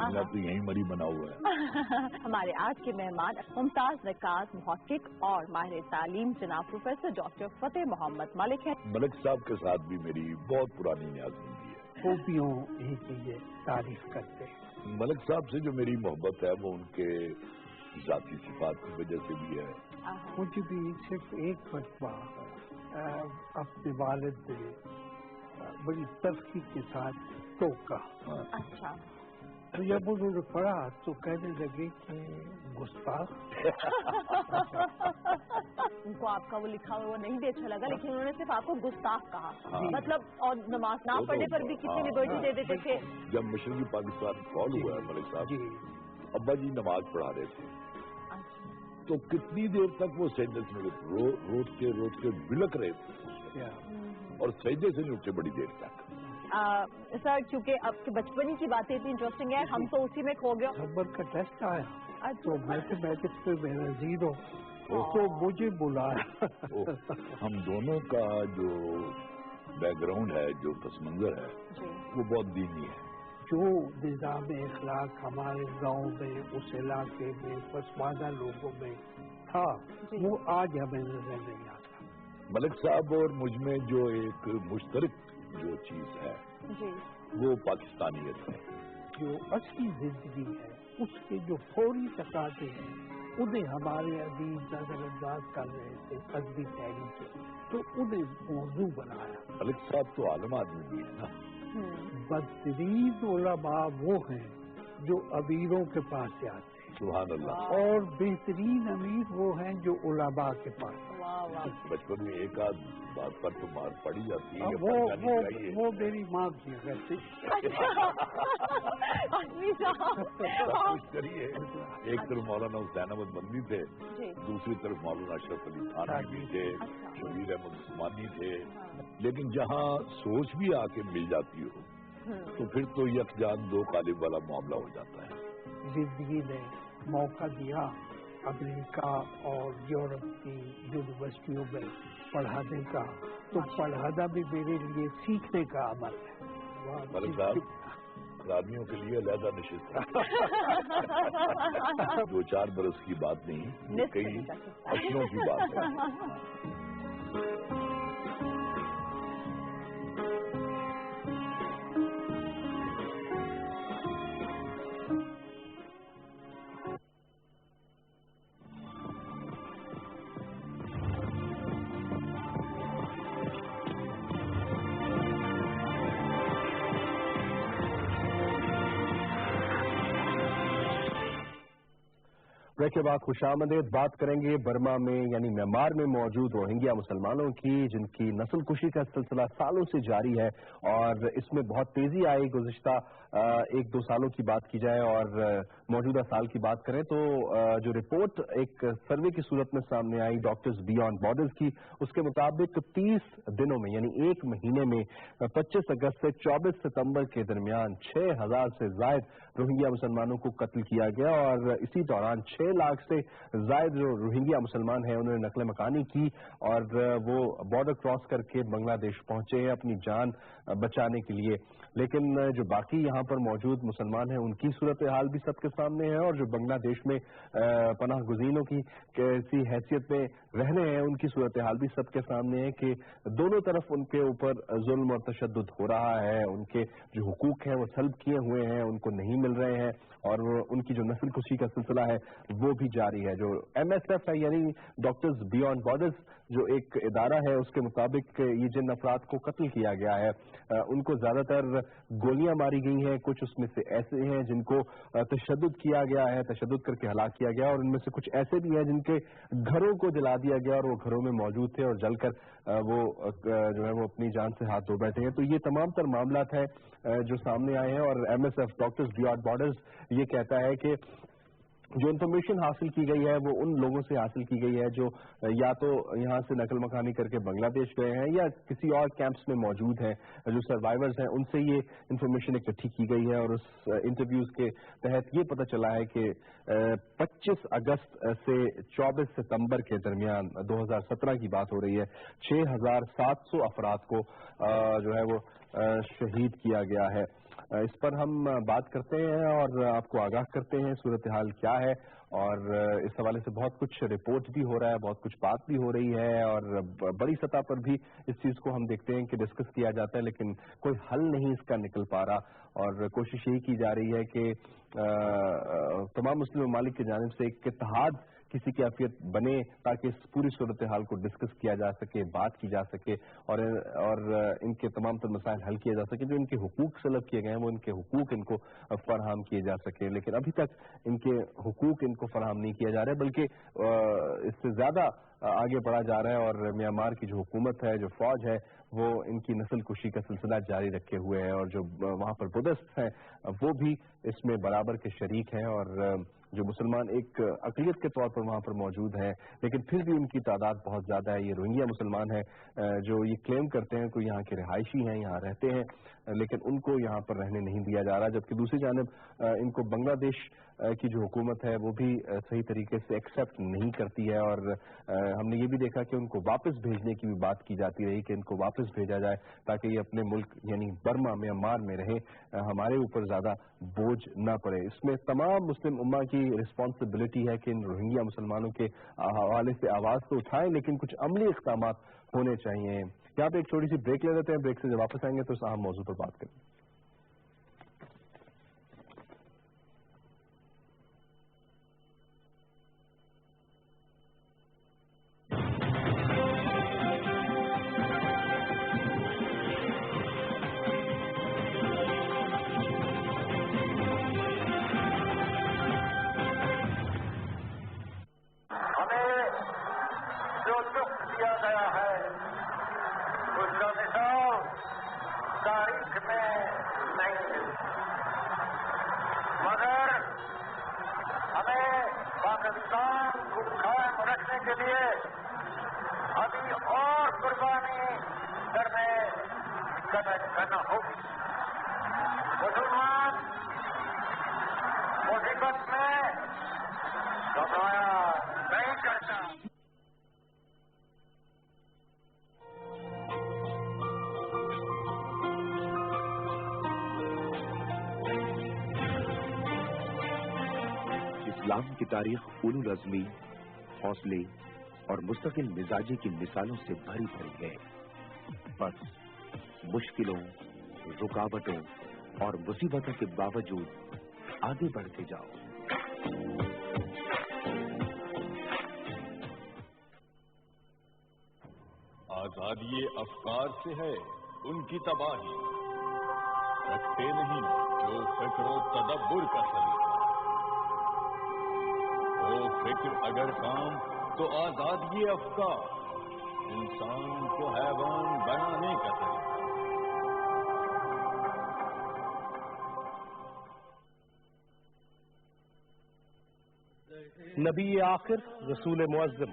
[SPEAKER 2] मैं तो यहीं मरी बना हुआ है।
[SPEAKER 10] हमारे आज के मेहमान मुमताज नक्काश, मुहक्किक और माहिर तालीम जनाब प्रोफेसर डॉक्टर फतेह मोहम्मद मलिक है।
[SPEAKER 2] मलिक साहब के साथ भी मेरी बहुत पुरानी न्याज़ी है।
[SPEAKER 11] खूबियों ही की तारीफ करते हैं।
[SPEAKER 2] मलिक साहब से जो मेरी मोहब्बत है वो उनके जाती सिफात की वजह से भी है।
[SPEAKER 11] मुझे भी सिर्फ एक मरतबा अपने वालिद ने बड़ी तरक्की के साथ टोका।
[SPEAKER 10] अच्छा।
[SPEAKER 11] तो जब उन्होंने पढ़ा तो कहने लगे कि गुस्ताख।
[SPEAKER 10] उनको आपका वो लिखा हुआ नहीं भी अच्छा लगा, लेकिन उन्होंने सिर्फ आपको गुस्ताख कहा। मतलब और नमाज ना पढ़ने पर भी कितनी लिबर्टी दे देते थे।
[SPEAKER 2] जब मिशन पाकिस्तान कॉल हुआ है मलिक साहब, अब्बा जी नमाज पढ़ा रहे थे तो कितनी देर तक वो सजदे से रोज के बिलक रहे थे और सजदे से नहीं उठे बड़ी देर तक।
[SPEAKER 10] सर क्योंकि आपके बचपन की बातें इतनी इंटरेस्टिंग है, हम तो उसी में खो गए।
[SPEAKER 11] नंबर का टेस्ट आया तो मैथमेटिक्स पे मेरा 0 तो मुझे बुलाया।
[SPEAKER 2] हम दोनों का जो बैकग्राउंड है, जो पस मंजर है वो बहुत दीनी है।
[SPEAKER 11] जो निज़ाम इखलाक हमारे गांव में उस इलाके में पसमानदा लोगों में था वो आज हमें नजर नहीं आता।
[SPEAKER 2] मलिक साहब और मुझ में जो एक मुश्तरक जो चीज है वो पाकिस्तानियत है।
[SPEAKER 11] जो असली जिंदगी है उसके जो फौरी तकाजे हैं उन्हें हमारे अजीज नजरअंदाज कर रहे थे अदबी तहरीक, तो उन्हें मौजू बनाया।
[SPEAKER 2] मलिक साहब तो आलम आदमी भी है ना।
[SPEAKER 11] बदतरीन उलमा वो हैं जो अमीरों के पास जाते हैं,
[SPEAKER 2] सुभान अल्लाह,
[SPEAKER 11] और बेहतरीन अमीर वो हैं जो उलमा के पास।
[SPEAKER 2] बचपन में एक आध बात पर तो मार पड़ी जाती है,
[SPEAKER 11] वो मेरी माँ की वैसे।
[SPEAKER 2] कुछ करिए, एक तरफ मौलाना हुसैन अहमद बंदी थे, दूसरी तरफ मौलाना अशरफ अली थानवी भी थे, शबीर अहमद उस्मानी थे, लेकिन जहाँ सोच भी आके मिल जाती हो तो फिर तो यकजान दो कालिब वाला मामला हो जाता है।
[SPEAKER 11] जिंदगी ने मौका दिया अमेरिका और यूरोप की यूनिवर्सिटियों में पढ़ाने का, तो पढ़ाना भी मेरे लिए सीखने का अमल है।
[SPEAKER 2] मलिक साहब, आदमियों के लिए अलहदा नशिस्त दो चार बरस की बात नहीं, कई असलों की बात है।
[SPEAKER 1] ब्रेक के बाद खुशामदीद बात करेंगे बर्मा में यानी म्यांमार में मौजूद रोहिंग्या मुसलमानों की, जिनकी नस्ल कुशी का सिलसिला सालों से जारी है और इसमें बहुत तेजी आई। गुज़िश्ता एक दो सालों की बात की जाए और मौजूदा साल की बात करें तो जो रिपोर्ट एक सर्वे की सूरत में सामने आई डॉक्टर्स बियॉन्ड बॉर्डर्स की, उसके मुताबिक 30 दिनों में यानी एक महीने में 25 अगस्त से 24 सितंबर के दरमियान 6000 से जायद रोहिंग्या मुसलमानों को कत्ल किया गया और इसी दौरान 6 लाख से जायद जो रोहिंग्या मुसलमान हैं उन्होंने नकल मकानी की और वो बॉर्डर क्रॉस करके बांग्लादेश पहुंचे हैं अपनी जान बचाने के लिए। लेकिन जो बाकी यहाँ पर मौजूद मुसलमान हैं उनकी सूरत हाल भी सबके सामने है और जो बांग्लादेश में पनाह गुज़ीनों की कैसी हैसियत में रह रहे हैं उनकी सूरत हाल भी सबके सामने है कि दोनों तरफ उनके ऊपर जुल्म और तशद्दुद हो रहा है, उनके जो हुकूक हैं वो सल्ब किए हुए हैं, उनको नहीं मिल रहे हैं और उनकी जो नस्ल कुशी का सिलसिला है वो भी जारी है। जो MSF है यानी डॉक्टर्स बियॉन्ड बॉर्डर्स जो एक इदारा है, उसके मुताबिक ये जिन अफराद को कत्ल किया गया है उनको ज्यादातर गोलियां मारी गई हैं, कुछ उसमें से ऐसे हैं जिनको तशद्दुद किया गया है, तशद्दुद करके हलाक किया गया और उनमें से कुछ ऐसे भी हैं जिनके घरों को जला दिया गया और वो घरों में मौजूद थे और जलकर वो जो है वो अपनी जान से हाथ धो बैठे हैं। तो ये तमाम तर मामलात हैं जो सामने आए हैं और MSF डॉक्टर्स बियॉन्ड बॉर्डर्स ये कहता है कि जो इन्फॉर्मेशन हासिल की गई है वो उन लोगों से हासिल की गई है जो या तो यहाँ से नकल मकानी करके बांग्लादेश गए हैं या किसी और कैंप्स में मौजूद हैं, जो सर्वाइवर्स हैं उनसे ये इन्फॉर्मेशन इकट्ठी की गई है और उस इंटरव्यूज के तहत ये पता चला है कि 25 अगस्त से 24 सितंबर के दरमियान 2017 की बात हो रही है, 6700 अफराद को जो है वो शहीद किया गया है। इस पर हम बात करते हैं और आपको आगाह करते हैं सूरत हाल क्या है और इस हवाले से बहुत कुछ रिपोर्ट भी हो रहा है, बहुत कुछ बात भी हो रही है और बड़ी सतह पर भी इस चीज़ को हम देखते हैं कि डिस्कस किया जाता है लेकिन कोई हल नहीं इसका निकल पा रहा और कोशिश यही की जा रही है कि तमाम मुस्लिम ममालिक की जानिब से एक इत्तेहाद किसी की कैफियत बने ताकि इस पूरी सूरत हाल को डिस्कस किया जा सके, बात की जा सके और इनके तमाम तर मसाइल हल किए जा सके। जो इनके हुकूक सलब किए गए हैं वो इनके हुकूक इनको फराहम किए जा सके, लेकिन अभी तक इनके हुकूक इनको फराहम नहीं किया जा रहा है बल्कि इससे ज्यादा आगे बढ़ा जा रहा है और म्यांमार की जो हुकूमत है, जो फौज है, वो इनकी नस्ल कुशी का सिलसिला जारी रखे हुए है और जो वहाँ पर बुद्धिस्ट हैं वो भी इसमें बराबर के शरीक हैं और जो मुसलमान एक अक़लियत के तौर पर वहाँ पर मौजूद हैं लेकिन फिर भी उनकी तादाद बहुत ज़्यादा है। ये रोहिंग्या मुसलमान हैं जो ये क्लेम करते हैं कि यहाँ के रिहायशी हैं, यहाँ रहते हैं, लेकिन उनको यहाँ पर रहने नहीं दिया जा रहा, जबकि दूसरी जानिब इनको बांग्लादेश की जो हुकूमत है वो भी सही तरीके से एक्सेप्ट नहीं करती है और हमने ये भी देखा कि उनको वापस भेजने की भी बात की जाती रही कि इनको वापस भेजा जाए ताकि ये अपने मुल्क यानी बर्मा म्यांमार में रहे, हमारे ऊपर ज़्यादा बोझ न पड़े। इसमें तमाम मुस्लिम उम्मा की रिस्पॉन्सिबिलिटी है कि इन रोहिंग्या मुसलमानों के हवाले से आवाज़ तो उठाएं लेकिन कुछ अमली इक़दाम होने चाहिए। यहाँ पे एक छोटी सी ब्रेक ले लेते हैं, ब्रेक से जब वापस आएंगे तो इस अहम मौजू पर बात करेंगे।
[SPEAKER 12] किया गया है उसका मिसाल तारीख में नहीं मिलती, मगर हमें पाकिस्तान को कायम रखने के लिए अभी और कुर्बानी करना होगी। मुसलमान मुसीबत में घबराया नहीं करता।
[SPEAKER 13] इस्लाम की तारीख उलुल अज़्मी, हौसले और मुस्तकिल मिजाजी की मिसालों से भरी भरी है। बस मुश्किलों, रुकावटों और मुसीबतों के बावजूद आगे बढ़ते जाओ।
[SPEAKER 2] आजादी अफकार से है उनकी तबाही, रखते नहीं जो फिक्र तदब्बुर का सलीका। ओ फिक्र अगर काम तो आजादी अफकार, इंसान को हैवान बनाने का तरीका।
[SPEAKER 14] नबी आखिर रसूल मुअज़्ज़म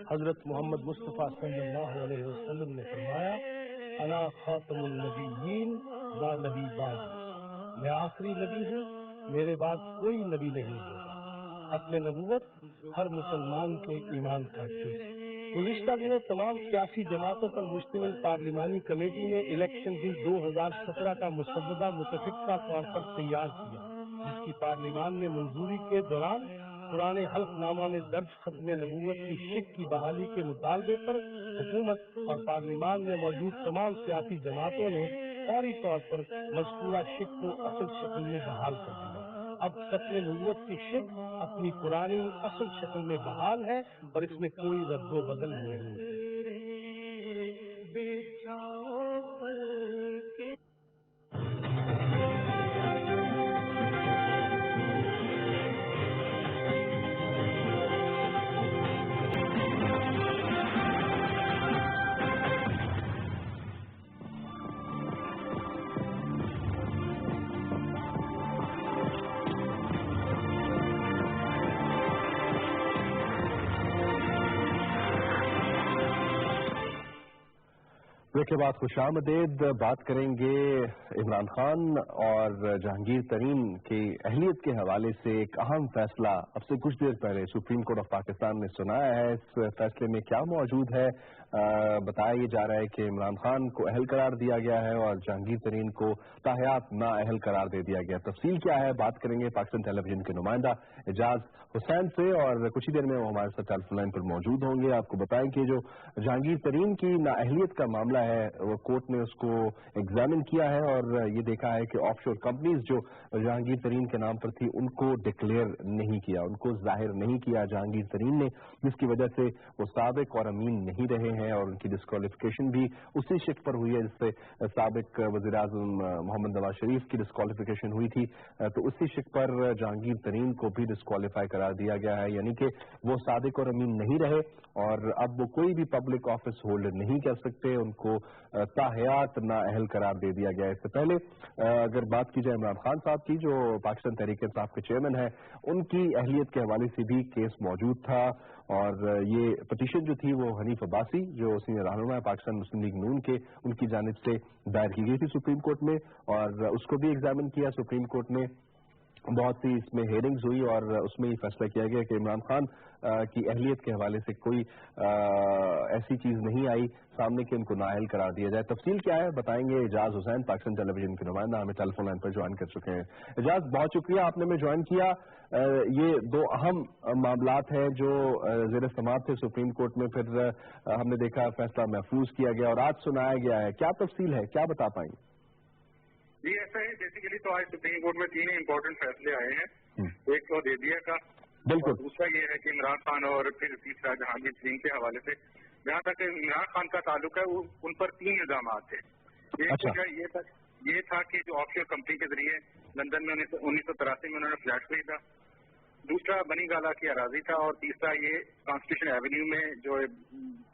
[SPEAKER 14] हजरत मोहम्मद मुस्तफ़ा सल्लल्लाहु अलैहि वसल्लम ने फरमाया, अना खातमुन नबिय्यीन ला नबी बाद, मैं आखिरी नबी हूँ, मेरे बाद कोई नबी नहीं होगा। अपने नबूवत हर मुसलमान के ईमान का जुज़। गुज़िश्ता दिनों तमाम सियासी जमातों पर मुश्तमिल पार्लिमानी कमेटी ने इलेक्शन बिल 2017 का मुसव्वदा मुतफ़िक़ा तौर पर तैयार किया, जिसकी पार्लिमान में मंजूरी के दौरान पुराने हल्फनामा में दर्ज खत्म नबूवत की शिक की बहाली के मुतालबे पर हुकूमत और पार्लिमान में मौजूद तमाम सियासी जमातों ने फौरी तौर पर मज़कूरा शिक को असल शक्ल में बहाल कर दिया। अब खत्म नबूवत की शिक अपनी पुरानी असल शक्ल में बहाल है और इसमें कोई रद्दो बदल नहीं है।
[SPEAKER 1] के बाद खुशामदीद। बात करेंगे इमरान खान और जहांगीर तरीन की अहलियत के हवाले से एक अहम फैसला अब से कुछ देर पहले सुप्रीम कोर्ट ऑफ पाकिस्तान ने सुनाया है। इस फैसले में क्या मौजूद है? बताया ये जा रहा है कि इमरान खान को अहल करार दिया गया है और जहांगीर तरीन को ताहयात ना अहल करार दे दिया गया। तफसील क्या है बात करेंगे पाकिस्तान टेलीविजन के नुमाइंदा एजाज हुसैन से और कुछ ही देर में वो हमारे साथ टेलीफोन लाइन पर मौजूद होंगे। आपको बताएं कि जो जहांगीर तरीन की नाअहलियत का मामला है वो कोर्ट ने उसको एग्जामिन किया है और ये देखा है कि ऑफशोर कंपनीज जो जहांगीर तरीन के नाम पर थी उनको डिक्लेयर नहीं किया, उनको जाहिर नहीं किया जहांगीर तरीन ने, जिसकी वजह से वो साबिक और अमीन नहीं रहे हैं और उनकी डिस्क्वालिफिकेशन भी उसी शिक पर हुई है जिससे साबिक वज़ीर आज़म मोहम्मद नवाज शरीफ की डिस्क्वालिफिकेशन हुई थी। तो उसी शिक पर जहांगीर तरीन को भी डिस्क्वालीफाई करार दिया गया है, यानी कि वो सादिक और अमीन नहीं रहे और अब वो कोई भी पब्लिक ऑफिस होल्ड नहीं कर सकते, उनको ताहयात नाअहल करार दे दिया गया है। इससे पहले अगर बात की जाए इमरान खान साहब की जो पाकिस्तान तहरीक-ए-इंसाफ के चेयरमैन है, उनकी अहलियत के हवाले से भी केस मौजूद था और ये पटिशन जो थी वो हनीफ अब्बासी जो सीनियर रहनुमा है पाकिस्तान मुस्लिम लीग नून के, उनकी जानिब से दायर की गई थी सुप्रीम कोर्ट में और उसको भी एग्जामिन किया सुप्रीम कोर्ट ने। बहुत सी इसमें हेयरिंग्स हुई और उसमें ये फैसला किया गया कि इमरान खान की अहलियत के हवाले से कोई ऐसी चीज नहीं आई सामने कि उनको नाअहल करार दिया जाए। तफसील क्या है बताएंगे एजाज हुसैन, पाकिस्तान टेलीविजन के नुमाइंदा, हमें टेलीफोन लाइन पर ज्वाइन कर चुके हैं। एजाज बहुत शुक्रिया आपने हमें ज्वाइन किया। ये दो अहम मामलात हैं जो ज़ेर समाअत थे सुप्रीम कोर्ट में, फिर हमने देखा फैसला महफूज किया गया और आज सुनाया गया है, क्या तफसील है, क्या बता पाएंगे?
[SPEAKER 15] जी ऐसा है, बेसिकली तो आज सुप्रीम कोर्ट में 3 इम्पोर्टेंट फैसले आए हैं। एक तो देदिया का,
[SPEAKER 1] बिल्कुल,
[SPEAKER 15] दूसरा ये है कि इमरान खान और फिर तीसरा जहांगीर तरीन के हवाले से। जहाँ तक इमरान खान का ताल्लुक है उन पर 3 इल्जाम थे। एक वजह ये था कि जो ऑफशोर कंपनी के जरिए लंदन में 1983 में उन्होंने फ्लैट खरीदा, दूसरा बनी गाला की अराजी था और तीसरा ये कॉन्स्टिट्यूशन एवेन्यू में जो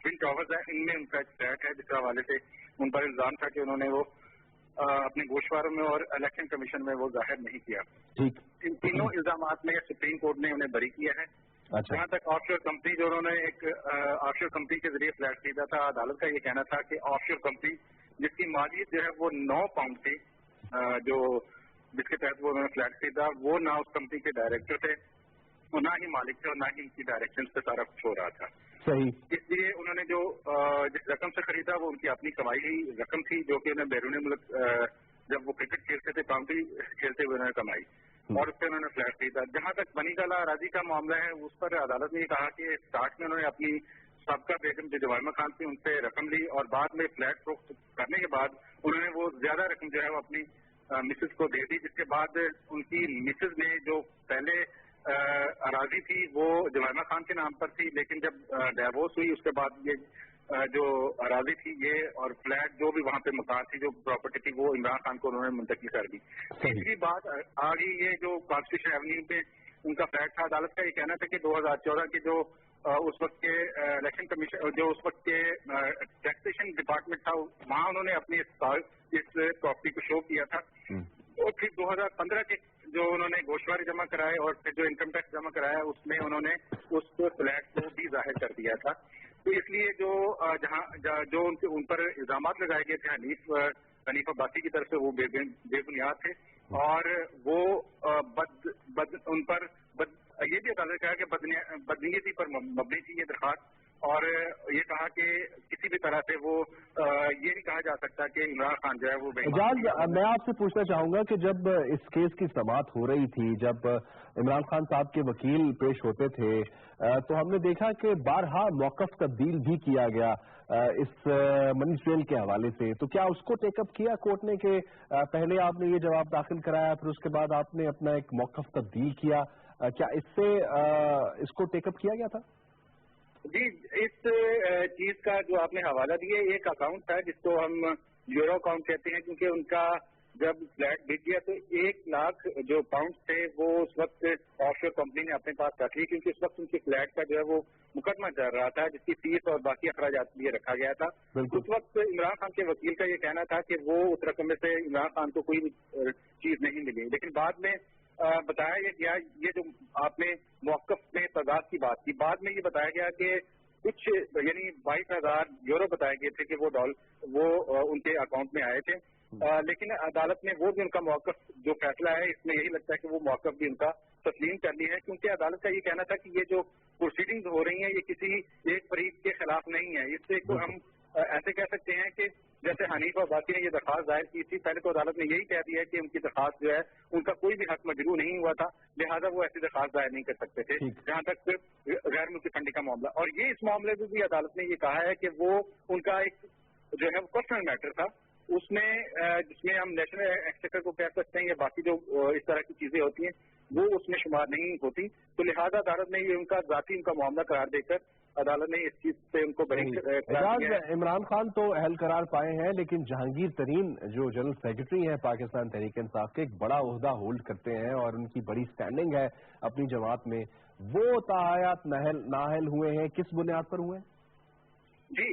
[SPEAKER 15] ट्विन टावर्स है इनमें उनका एक फ्लैट है, जिसके हवाले से उन पर इल्जाम था कि उन्होंने वो अपने गोशवारों में और इलेक्शन कमीशन में वो जाहिर नहीं किया।
[SPEAKER 1] ठीक,
[SPEAKER 15] इन तीनों इल्जामात में सुप्रीम कोर्ट ने उन्हें बरी किया है।
[SPEAKER 1] अच्छा।
[SPEAKER 15] जहाँ तक ऑफशोर कंपनी, जो उन्होंने एक ऑफशोर कंपनी के जरिए फ्लैट खरीदा था, अदालत का ये कहना था कि ऑफशोर कंपनी जिसकी मालियत जो है वो 9 पाउंड थी, जो जिसके तहत वो उन्होंने फ्लैट खरीदा, वो ना उस कंपनी के डायरेक्टर थे और ना ही मालिक थे और ना ही उनकी डायरेक्शन से सारा कुछ हो रहा था।
[SPEAKER 1] सही।
[SPEAKER 15] इसलिए उन्होंने जो जिस रकम से खरीदा वो उनकी अपनी कमाई हुई रकम थी, जो कि उन्हें बैरून मुल्क जब वो क्रिकेट खेलते थे, काउंटी खेलते हुए उन्होंने कमाई और उससे उन्होंने फ्लैट खरीदा। जहां तक बनी गाला अराजी का मामला है, उस पर अदालत ने कहा कि स्टार्ट में उन्होंने अपनी सबका बेगम जो जवाहिमा खान थी उनसे रकम ली और बाद में फ्लैट फरोख्त करने के बाद उन्होंने वो ज्यादा रकम जो है वो अपनी मिसेज को दे दी, जिसके बाद उनकी मिसेज ने जो पहले अराजी थी वो जवाहिमा खान के नाम पर थी, लेकिन जब डिवोर्स हुई उसके बाद ये जो अराजी थी ये और फ्लैट जो भी वहाँ पे मकान थी, जो प्रॉपर्टी थी, वो इमरान खान को उन्होंने मुंतकिल कर दी। तीसरी बात आ गई ये जो कॉन्स्टिट्यूशन एवेन्यू पे उनका फ्लैट था, अदालत का ये कहना था कि 2014 के जो उस वक्त के इलेक्शन कमीशन, जो उस वक्त के टैक्सेशन डिपार्टमेंट था, वहाँ उन्होंने अपनी इस प्रॉपर्टी को शो किया था और फिर 2015 के जो उन्होंने गोशवारे जमा कराए और फिर जो इनकम टैक्स जमा कराया उसमें उन्होंने उस फ्लैट को भी जाहिर कर दिया था। तो इसलिए जो उन पर इल्जाम लगाए गए थे हनीफ अब्बासी की तरफ से वो बेबुनियाद थे और वो उन पर ये भी अदालत ने कहा कि बदनीयती पर मबनी थी ये दरखास्त, और ये कहा कि किसी भी तरह से वो ये नहीं कहा जा सकता कि इमरान खान जो है वो
[SPEAKER 1] एजाज, मैं आपसे पूछना चाहूंगा कि जब इस केस की समाअत हो रही थी, जब इमरान खान साहब के वकील पेश होते थे, तो हमने देखा कि बारहा मौकफ तब्दील भी किया गया इस मनी ट्रेल के हवाले से, तो क्या उसको टेकअप किया कोर्ट ने कि पहले आपने ये जवाब दाखिल कराया फिर उसके बाद आपने अपना एक मौकफ तब्दील किया, क्या इससे इसको टेकअप किया गया था?
[SPEAKER 15] जी, इस चीज का जो आपने हवाला दिया, एक अकाउंट था जिसको हम यूरो अकाउंट कहते हैं, क्योंकि उनका जब फ्लैट बिक गया तो 1 लाख जो पाउंड थे वो उस वक्त ऑफशोर कंपनी ने अपने पास रख ली, क्योंकि उस वक्त उनके फ्लैट का जो है वो मुकदमा चल रहा था, जिसकी फीस और बाकी अखराजात के लिए रखा गया था। उस वक्त इमरान खान के वकील का ये कहना था कि वो उस रकम में से इमरान खान को कोई चीज नहीं मिली, लेकिन बाद में बताया गया, ये जो आपने मौकफ में तजाद की बात की, बाद में ये बताया गया कि कुछ यानी 22,000 यूरो बताए गए थे कि वो उनके अकाउंट में आए थे, लेकिन अदालत ने वो भी उनका मौकफ जो फैसला है इसमें यही लगता है कि वो मौकफ भी उनका तस्लीम कर ली है, क्योंकि अदालत का ये कहना था कि ये जो प्रोसीडिंग्स हो रही हैं ये किसी एक फरीक के खिलाफ नहीं है। इससे तो हम ऐसे कह सकते हैं कि जैसे हनीफ अब्बासी ने ये दरखास्त दायर की थी, पहले तो अदालत ने यही कह दिया है कि उनकी दरखास्त जो है उनका कोई भी हक मजरू नहीं हुआ था, लिहाजा वो ऐसी दरखास्त दायर नहीं कर सकते थे, जहां तक गैर मुल्की फंडिंग का मामला। और ये इस मामले में भी अदालत ने ये कहा है कि वो उनका एक जो है पर्सनल मैटर था, उसमें जिसमें हम नेशनल एक्सचेकर को कह सकते हैं या बाकी जो इस तरह की चीजें होती हैं वो उसमें शुमार नहीं होती, तो लिहाजा अदालत ने ये उनका मामला करार देकर अदालत ने इस चीज से उनको
[SPEAKER 1] इमरान खान तो अहल करार पाए हैं, लेकिन जहांगीर तरीन जो जनरल सेक्रेटरी हैं पाकिस्तान तहरीक इंसाफ के, एक बड़ा ओहदा होल्ड करते हैं और उनकी बड़ी स्टैंडिंग है अपनी जमात में, वो तायात नाअहल हुए हैं, किस बुनियाद पर हुए हैं?
[SPEAKER 15] जी,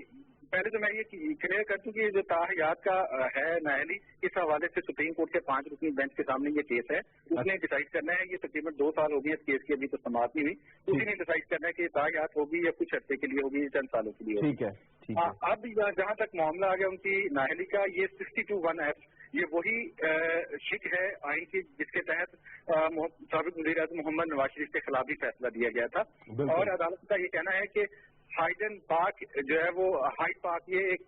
[SPEAKER 15] पहले तो मैं ये क्लियर कर दूं कि जो ताहयात का है नाअहली, इस हवाले से सुप्रीम कोर्ट के 5 रुकनी बेंच के सामने ये केस है, उसने डिसाइड करना है। ये तकरीबन 2 साल हो गए इस केस की, अभी तो समाप्त नहीं हुई, उसी ने डिसाइड करना है कि ताहयात होगी या कुछ हफ्ते के लिए होगी या चंद सालों के लिए होगी।
[SPEAKER 1] ठीक है।
[SPEAKER 15] अब जहां तक मामला आ गया उनकी नाअहली का, ये 62(1)F ये वही शिक है आइन की जिसके तहत साबिक वज़ीर आज़म मोहम्मद नवाज शरीफ के खिलाफ भी फैसला दिया गया था, और अदालत का ये कहना है कि हाइडन पार्क जो है वो हाइड पार्क ये एक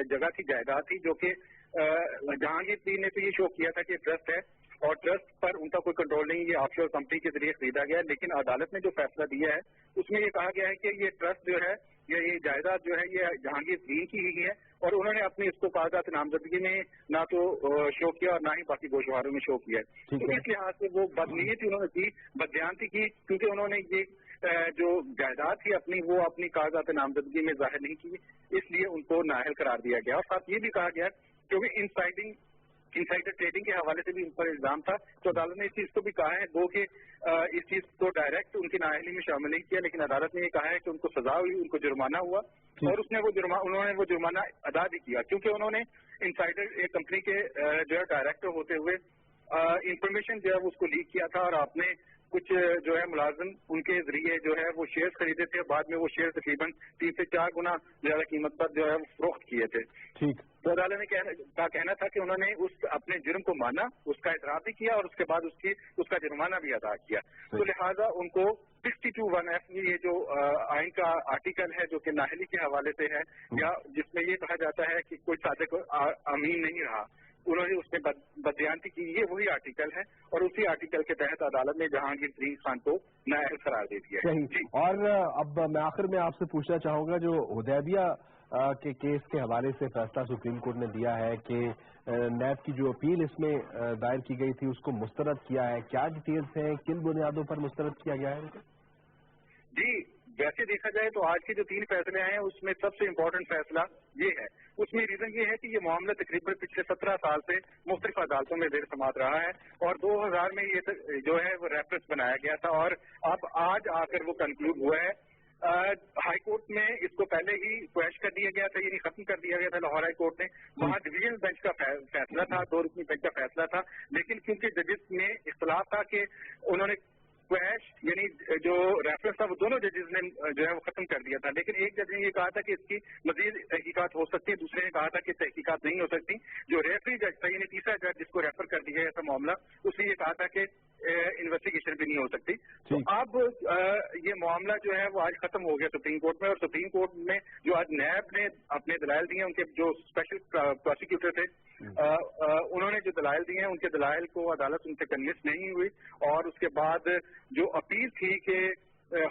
[SPEAKER 15] जगह की जायदाद थी जो कि जहांगीर तीन ने तो ये शो किया था कि ट्रस्ट है और ट्रस्ट पर उनका कोई कंट्रोल नहीं, ये ऑफशोर कंपनी के जरिए खरीदा गया है, लेकिन अदालत ने जो फैसला दिया है उसमें ये कहा गया है कि ये ट्रस्ट जो है ये जायदाद जो है ये जहांगीर तीन की ही है, और उन्होंने अपनी इसको कागजात नामजदगी में ना तो शो किया और ना ही बाकी गोशवारों में शो किया है। तो इस लिहाज से वो बदनीयती उन्होंने की, बदयांती की, क्योंकि उन्होंने ये जो जायदाद थी अपनी वो अपनी कागजात नामजदगी में जाहिर नहीं की, इसलिए उनको नाअहल करार दिया गया। और साथ ये भी कहा गया क्योंकि इनसाइडिंग इनसाइडर ट्रेडिंग के हवाले से भी उन पर इल्जाम था। तो अदालत ने इस चीज को भी कहा है, गो कि इस चीज को डायरेक्ट उनकी नाअहली में शामिल नहीं किया, लेकिन अदालत ने ये कहा है कि उनको सजा हुई, उनको जुर्माना हुआ और उन्होंने वो जुर्माना अदा भी किया, क्योंकि उन्होंने इनसाइडर एक कंपनी के जो है डायरेक्टर होते हुए इंफॉर्मेशन जो है उसको लीक किया था और आपने कुछ जो है मुलाजिम उनके जरिए जो है वो शेयर्स खरीदे थे, बाद में वो शेयर तकरीबन 3 से 4 गुना ज्यादा कीमत पर जो है वो फरोख्त किए थे।
[SPEAKER 1] ठीक।
[SPEAKER 15] तो अदालत ने कहना था कि उन्होंने उस अपने जुर्म को माना, उसका इतराफ भी किया और उसके बाद उसका जुर्माना भी अदा किया। तो लिहाजा उनको 62(1)(f ये जो आइन का आर्टिकल है जो कि नाअहली के हवाले से है, या जिसमें ये कहा जाता है कि कोई सादिक अमीन नहीं रहा, उन्होंने उसमें बदयानती की, ये वही आर्टिकल है और उसी आर्टिकल के तहत अदालत ने जहांगीर तरीन खान को नाअहल करार दे दिया है।
[SPEAKER 1] सही। और अब मैं आखिर में आपसे पूछना चाहूंगा, जो हुदैबिया के केस के हवाले से फैसला सुप्रीम कोर्ट ने दिया है कि नैब की जो अपील इसमें दायर की गई थी उसको मुस्तरद किया है, क्या डिटेल्स हैं, किन बुनियादों पर मुस्तरद किया गया है?
[SPEAKER 15] जी, वैसे देखा जाए तो आज के जो 3 फैसले आए हैं उसमें सबसे इम्पोर्टेंट फैसला ये है, उसमें रीजन ये है कि ये मामला तकरीबन पिछले 17 साल से मुख्तलिफ अदालतों में जेर समात रहा है और 2000 में ये जो है वो रेफरेंस बनाया गया था और अब आज आकर वो कंक्लूड हुआ है। हाई कोर्ट में इसको पहले ही क्वैश कर दिया गया था, यानी खत्म कर दिया गया था लाहौर हाई कोर्ट ने, वहाँ डिवीजन बेंच का फैसला था, 2 रुकनी बेंच का फैसला था, लेकिन क्योंकि जजेस में इख्तलाफ था कि उन्होंने क्वैश यानी जो रेफरेंस था वो दोनों जजेस ने जो है वो खत्म कर दिया था, लेकिन एक जज ने ये कहा था कि इसकी मजीद तहकीकात हो सकती है, दूसरे ने कहा था कि तहकीकात नहीं हो सकती। जो रेफरी जज था यानी तीसरा जज जिसको रेफर कर दिया गया था मामला, उसने ये कहा था कि इन्वेस्टिगेशन भी नहीं हो सकती। तो अब ये मामला जो है वो आज खत्म हो गया सुप्रीम कोर्ट में, और सुप्रीम कोर्ट में जो आज नैब ने अपने दलाइल दिए, उनके जो स्पेशल प्रोसिक्यूटर थे उन्होंने जो दलाइल दिए हैं उनके दलाइल को अदालत उनसे कन्विंस नहीं हुई और उसके बाद जो अपील थी कि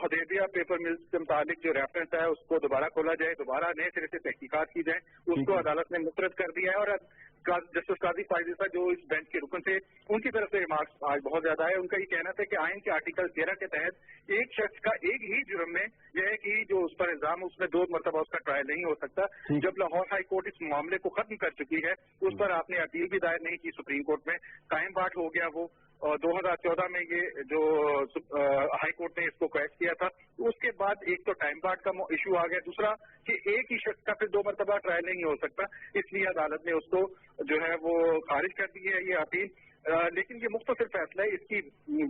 [SPEAKER 15] हुदैबिया पेपर मिल्स के मुताबिक जो रेफरेंस है उसको दोबारा खोला जाए, दोबारा नए सिरे से तहकीकात की जाए, उसको अदालत ने मुस्तरद कर दिया है। और जस्टिस काजी फायजी साहब जो इस बेंच के रुकन थे उनकी तरफ से रिमार्क्स आज बहुत ज्यादा है। उनका ये कहना था कि आइन के आर्टिकल 13 के तहत एक शख्स का एक ही जुर्म में यह है कि जो उस पर इल्जाम है उसमें 2 मरतबा उसका ट्रायल नहीं हो सकता। जब लाहौर हाई कोर्ट इस मामले को खत्म कर चुकी है, उस पर आपने अपील भी दायर नहीं की सुप्रीम कोर्ट में, कायम बाट हो गया वो। 2014 में ये जो हाई कोर्ट ने इसको क्वैश किया था, उसके बाद एक तो टाइम बाट का इशू आ गया, दूसरा कि एक ही शख्स का फिर 2 मरतबा ट्रायल नहीं हो सकता, इसलिए अदालत ने उसको जो है वो खारिज कर दी है ये अपील। लेकिन ये मुख्तसर फैसला है, इसकी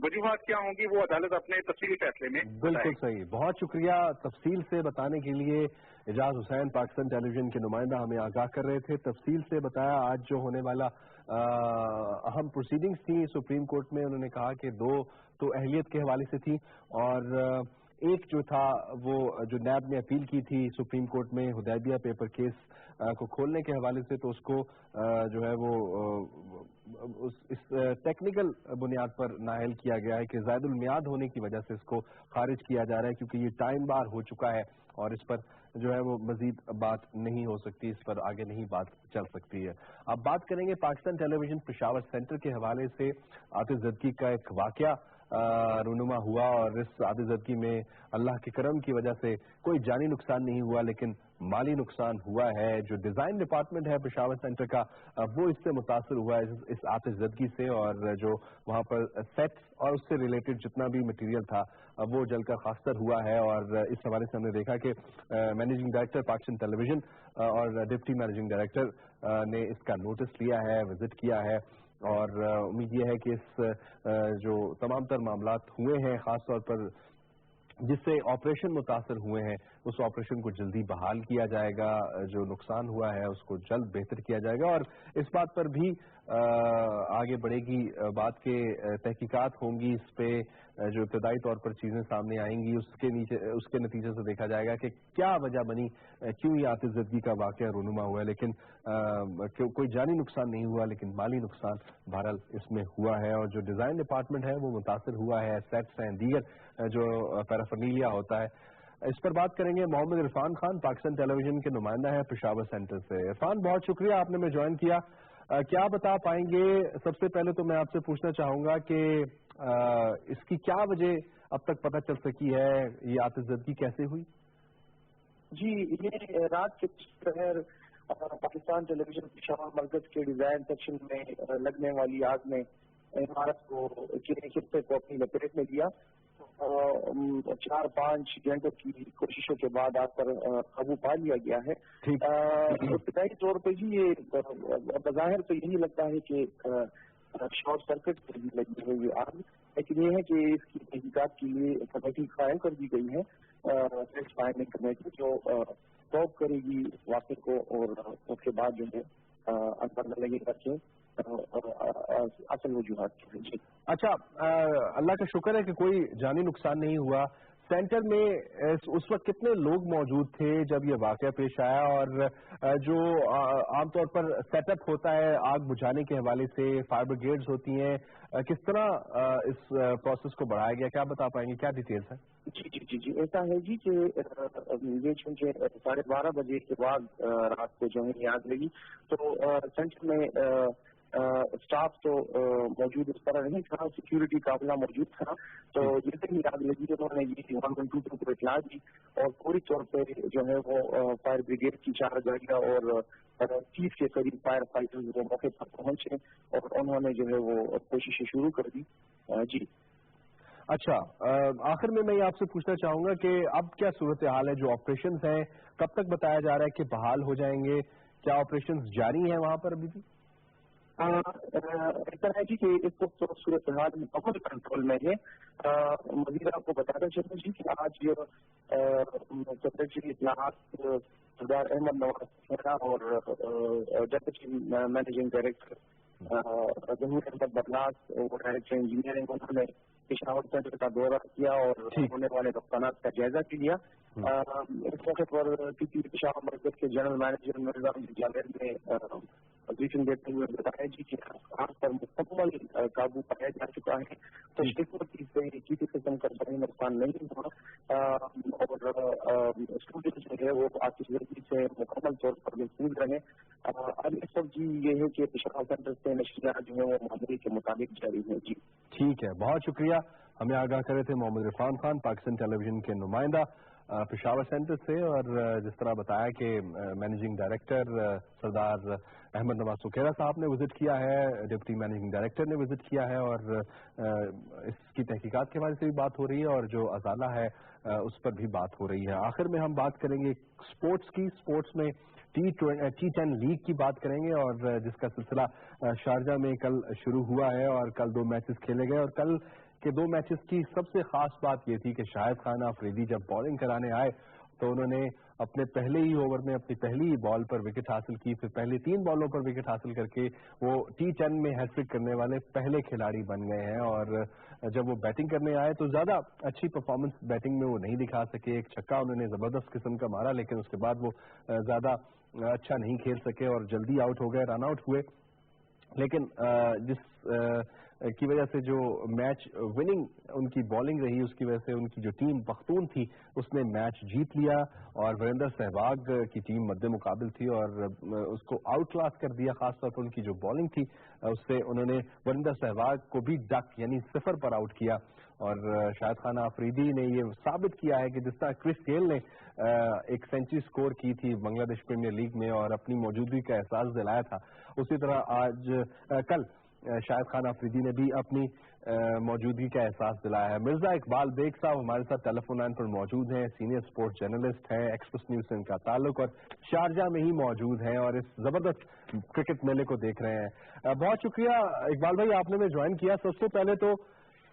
[SPEAKER 15] वजूहात क्या होंगी वो अदालत अपने तफसीली फैसले में।
[SPEAKER 1] बिल्कुल सही, बहुत शुक्रिया तफसील से बताने के लिए। एजाज हुसैन पाकिस्तान टेलीविजन के नुमाइंदा हमें आगाह कर रहे थे, तफसील से बताया आज जो होने वाला अहम प्रोसीडिंग्स थी सुप्रीम कोर्ट में। उन्होंने कहा कि 2 तो अहलियत के हवाले से थी और एक जो था वो जो नैब ने अपील की थी सुप्रीम कोर्ट में हुदैबिया पेपर केस को खोलने के हवाले से, तो उसको जो है वो इस टेक्निकल बुनियाद पर नाअहल किया गया है कि ज़ायदुल मियाद होने की वजह से इसको खारिज किया जा रहा है, क्योंकि ये टाइम बार हो चुका है और इस पर जो है वो मजीद बात नहीं हो सकती, इस पर आगे नहीं बात चल सकती है। अब बात करेंगे पाकिस्तान टेलीविजन पेशावर सेंटर के हवाले से। आतिशज़दगी का एक वाकया रूनुमा हुआ और इस आतिशज़दगी में अल्लाह के करम की वजह से कोई जानी नुकसान नहीं हुआ, लेकिन माली नुकसान हुआ है। जो डिजाइन डिपार्टमेंट है पेशावर सेंटर का वो इससे मुतासर हुआ है इस आतिशज़दगी से, और जो वहाँ पर सेट्स और उससे रिलेटेड जितना भी मटेरियल था वो जलकर खास्तर हुआ है। और इस हवाले से हमने देखा कि मैनेजिंग डायरेक्टर पाकिस्तान टेलीविजन और डिप्टी मैनेजिंग डायरेक्टर ने इसका नोटिस लिया है, विजिट किया है, और उम्मीद ये है कि इस जो तमाम तर मामलात हुए हैं खास तौर पर जिससे ऑपरेशन मुतासर हुए हैं उस ऑपरेशन को जल्दी बहाल किया जाएगा, जो नुकसान हुआ है उसको जल्द बेहतर किया जाएगा। और इस बात पर भी आगे बढ़ेगी बात के तहकीकात होंगी, इस पे जो इब्तदाई तौर पर चीजें सामने आएंगी उसके नतीजे से देखा जाएगा कि क्या वजह बनी, क्यों ये आतिशज़दगी का वाकया रूनुमा हुआ है। लेकिन कोई जानी नुकसान नहीं हुआ, लेकिन माली नुकसान बहरहाल इसमें हुआ है। और जो डिजाइन डिपार्टमेंट है वो मुतासर हुआ है, सेट्स हैं, दीगर जो पैराफर्नीलिया होता है। इस पर बात करेंगे। मोहम्मद इरफान खान पाकिस्तान टेलीविजन के नुमाइंदा है पेशावर सेंटर से। इरफान, बहुत शुक्रिया आपने में ज्वाइन किया। क्या बता पाएंगे? सबसे पहले तो मैं आपसे पूछना चाहूंगा कि इसकी क्या वजह अब तक पता चल सकी है, ये आतिशज़दगी कैसे हुई?
[SPEAKER 16] जी, ये रात के पहर
[SPEAKER 9] پاکستان ٹیلی ویژن پشاور مرکز کے ڈیزائن سیکشن میں لگنے والی آگ نے عمارت کو حصے کو اپنی لپیٹ میں لیا. 4-5 گھنٹوں کی کوششوں کے بعد آگ پر قابو پا لیا گیا ہے. ابتدائی طور پہ جی یہ بظاہر تو یہی لگتا ہے کہ شارٹ سرکٹ سے لگی ہوئی آگ، لیکن یہ ہے کہ اس کی تحقیقات کے لیے کمیٹی قائم کر دی گئی ہے، فیکٹ فائنڈنگ کمیٹی، جو سالو کرے گی واقعے کو اور اس کے بعد جو ہے اندازہ لگے گا کہ اصل وجوہات کیا ہیں. جی
[SPEAKER 1] اچھا، اللہ کا شکر ہے کہ کوئی جانی نقصان نہیں ہوا. سینٹر میں اس وقت کتنے لوگ موجود تھے جب یہ واقعہ پیش آیا، اور جو عام طور پر سیٹ اپ ہوتا ہے آگ بجھانے کے حوالے سے، فائر بریگیڈز ہوتی ہیں، کس طرح اس پروسیس کو بڑھایا گیا، کیا بتا پائیں گے، کیا ڈیٹیلز ہیں؟
[SPEAKER 9] جی ایسا ہے جی کہ یہ چونکہ 12:30 بجے کے بعد رات کو جو ہے یہ آگ لگی، تو سینٹر میں اسٹاف تو موجود اس طرح نہیں تھا، سیکورٹی قافلہ موجود تھا. تو جیسے ہی آگ لگی تو انہوں نے یہ 112 کو اطلاع دی اور فوری طور پہ جو ہے وہ فائر بریگیڈ کی 4 گاڑیاں اور 30 کے قریب فائر فائٹرز وہ موقع پر پہنچے اور انہوں نے جو ہے وہ کوششیں شروع کر دی. جی
[SPEAKER 1] اچھا، آخر میں میں آپ سے پوچھنا چاہوں گا کہ اب کیا صورتحال ہے، جو آپریشنز ہیں کب تک بتایا جا رہا ہے کہ بحال ہو جائیں گے، کیا آپریشنز جاری ہیں وہاں پر ابھی بھی؟
[SPEAKER 9] ایسا ہے جی کہ اس وقت صورتحال بہت کنٹرول میں ہے. مزید آپ کو بتانا چاہوں جی کہ آج سیکرٹری اطلاعات سردار احمد نواز خیرہ اور ڈپٹی مینیجنگ ڈائریکٹر ظہور احمد برلاس اور ڈائریکٹر انجینئرنگ، انہوں نے پشاور سینٹر کا دورہ کیا اور ہونے والے نقصانات کا جائزہ لیا. اس موقع پر پشاور مرکز کے جنرل مینیجر مرزا جاوید نے بریفنگ دیتے ہوئے بتایا جی کہ آگ پر مکمل قابو پایا جا چکا ہے، تشریفوں سے کسی قسم کا جانی نقصان نہیں ہوا اور اسٹوڈنٹ جو ہے وہ آتشزدگی سے مکمل طور پر محفوظ رہے. اب اس وقت جی یہ ہے کہ پشاور سینٹر سے نشریات جو ہے وہ معاملے کے مطابق جاری ہیں. جی
[SPEAKER 1] ٹھیک ہے، بہت شکریہ. ہمیں آگاہ کرے تھے محمد عرفان خان، پاکستان ٹیلی ویژن کے نمائندہ پشاور سینٹر سے، اور جس طرح بتایا کہ مینیجنگ ڈائریکٹر سردار احمد نواز خیرہ صاحب نے وزٹ کیا ہے، ڈپٹی مینیجنگ ڈائریکٹر نے وزٹ کیا ہے، اور اس کی تحقیقات کے حوالے سے بھی بات ہو رہی ہے اور جو ازالہ ہے اس پر بھی بات ہو رہی ہے. آخر میں ہم بات کریں گے اسپورٹس کی. اسپورٹس میں T10 لیگ کی بات کریں گے، اور جس کا سلسلہ شارجہ میں کل شروع ہوا ہے اور کل 2 میچز کھیلے گئے. اور کل کے 2 میچز کی سب سے خاص بات یہ تھی کہ شاہد خان آفریدی جب بالنگ کرانے آئے تو انہوں نے اپنے پہلے ہی اوور میں اپنی پہلی ہی بال پر وکٹ حاصل کی، پھر پہلی 3 بالوں پر وکٹ حاصل کر کے وہ T10 میں ہیٹ ٹرک کرنے والے پہلے کھلاڑی بن گئے ہیں. اور جب وہ بیٹنگ کرنے آئے تو زیادہ اچھی پرفارمنس بیٹنگ میں وہ نہیں دکھا سکے. ایک چھکا انہوں نے زبردست قسم کا مارا، لیکن اس کے بعد وہ زیادہ اچھا نہیں کھیل سکے اور جلدی آؤٹ ہو گئے، رن آؤٹ ہوئے. لیکن جس کی وجہ سے جو میچ وننگ ان کی بالنگ رہی، اس کی وجہ سے ان کی جو ٹیم پختون تھی اس نے میچ جیت لیا، اور وریندر سہواگ کی ٹیم مد مقابل تھی اور اس کو آؤٹ کلاس کر دیا. خاص طور پر ان کی جو بالنگ تھی اس سے انہوں نے وریندر سہواگ کو بھی ڈک یعنی 0 پر آؤٹ کیا. اور شاہد خان آفریدی نے یہ ثابت کیا ہے کہ جس طرح کرس گیل نے ایک سینچری سکور کی تھی بنگلہ دیش پریمیئر لیگ میں اور اپنی موجودگی کا احساس دلایا تھا، اسی طرح کل شاہد خان آفریدی نے بھی اپنی موجودگی کا احساس دلایا ہے. مرزا اقبال بیگ صاحب ہمارے ساتھ ٹیلی فون لائن پر موجود ہیں، سینئر اسپورٹس جرنلسٹ ہیں، ایکسپریس نیوز سے ان کا تعلق اور شارجہ میں ہی موجود ہیں اور اس زبردست کرکٹ میلے کو دیکھ رہے ہیں. بہت شکریہ اقبال بھائی، آپ نے ہمیں جوائن کیا. سب سے پہلے تو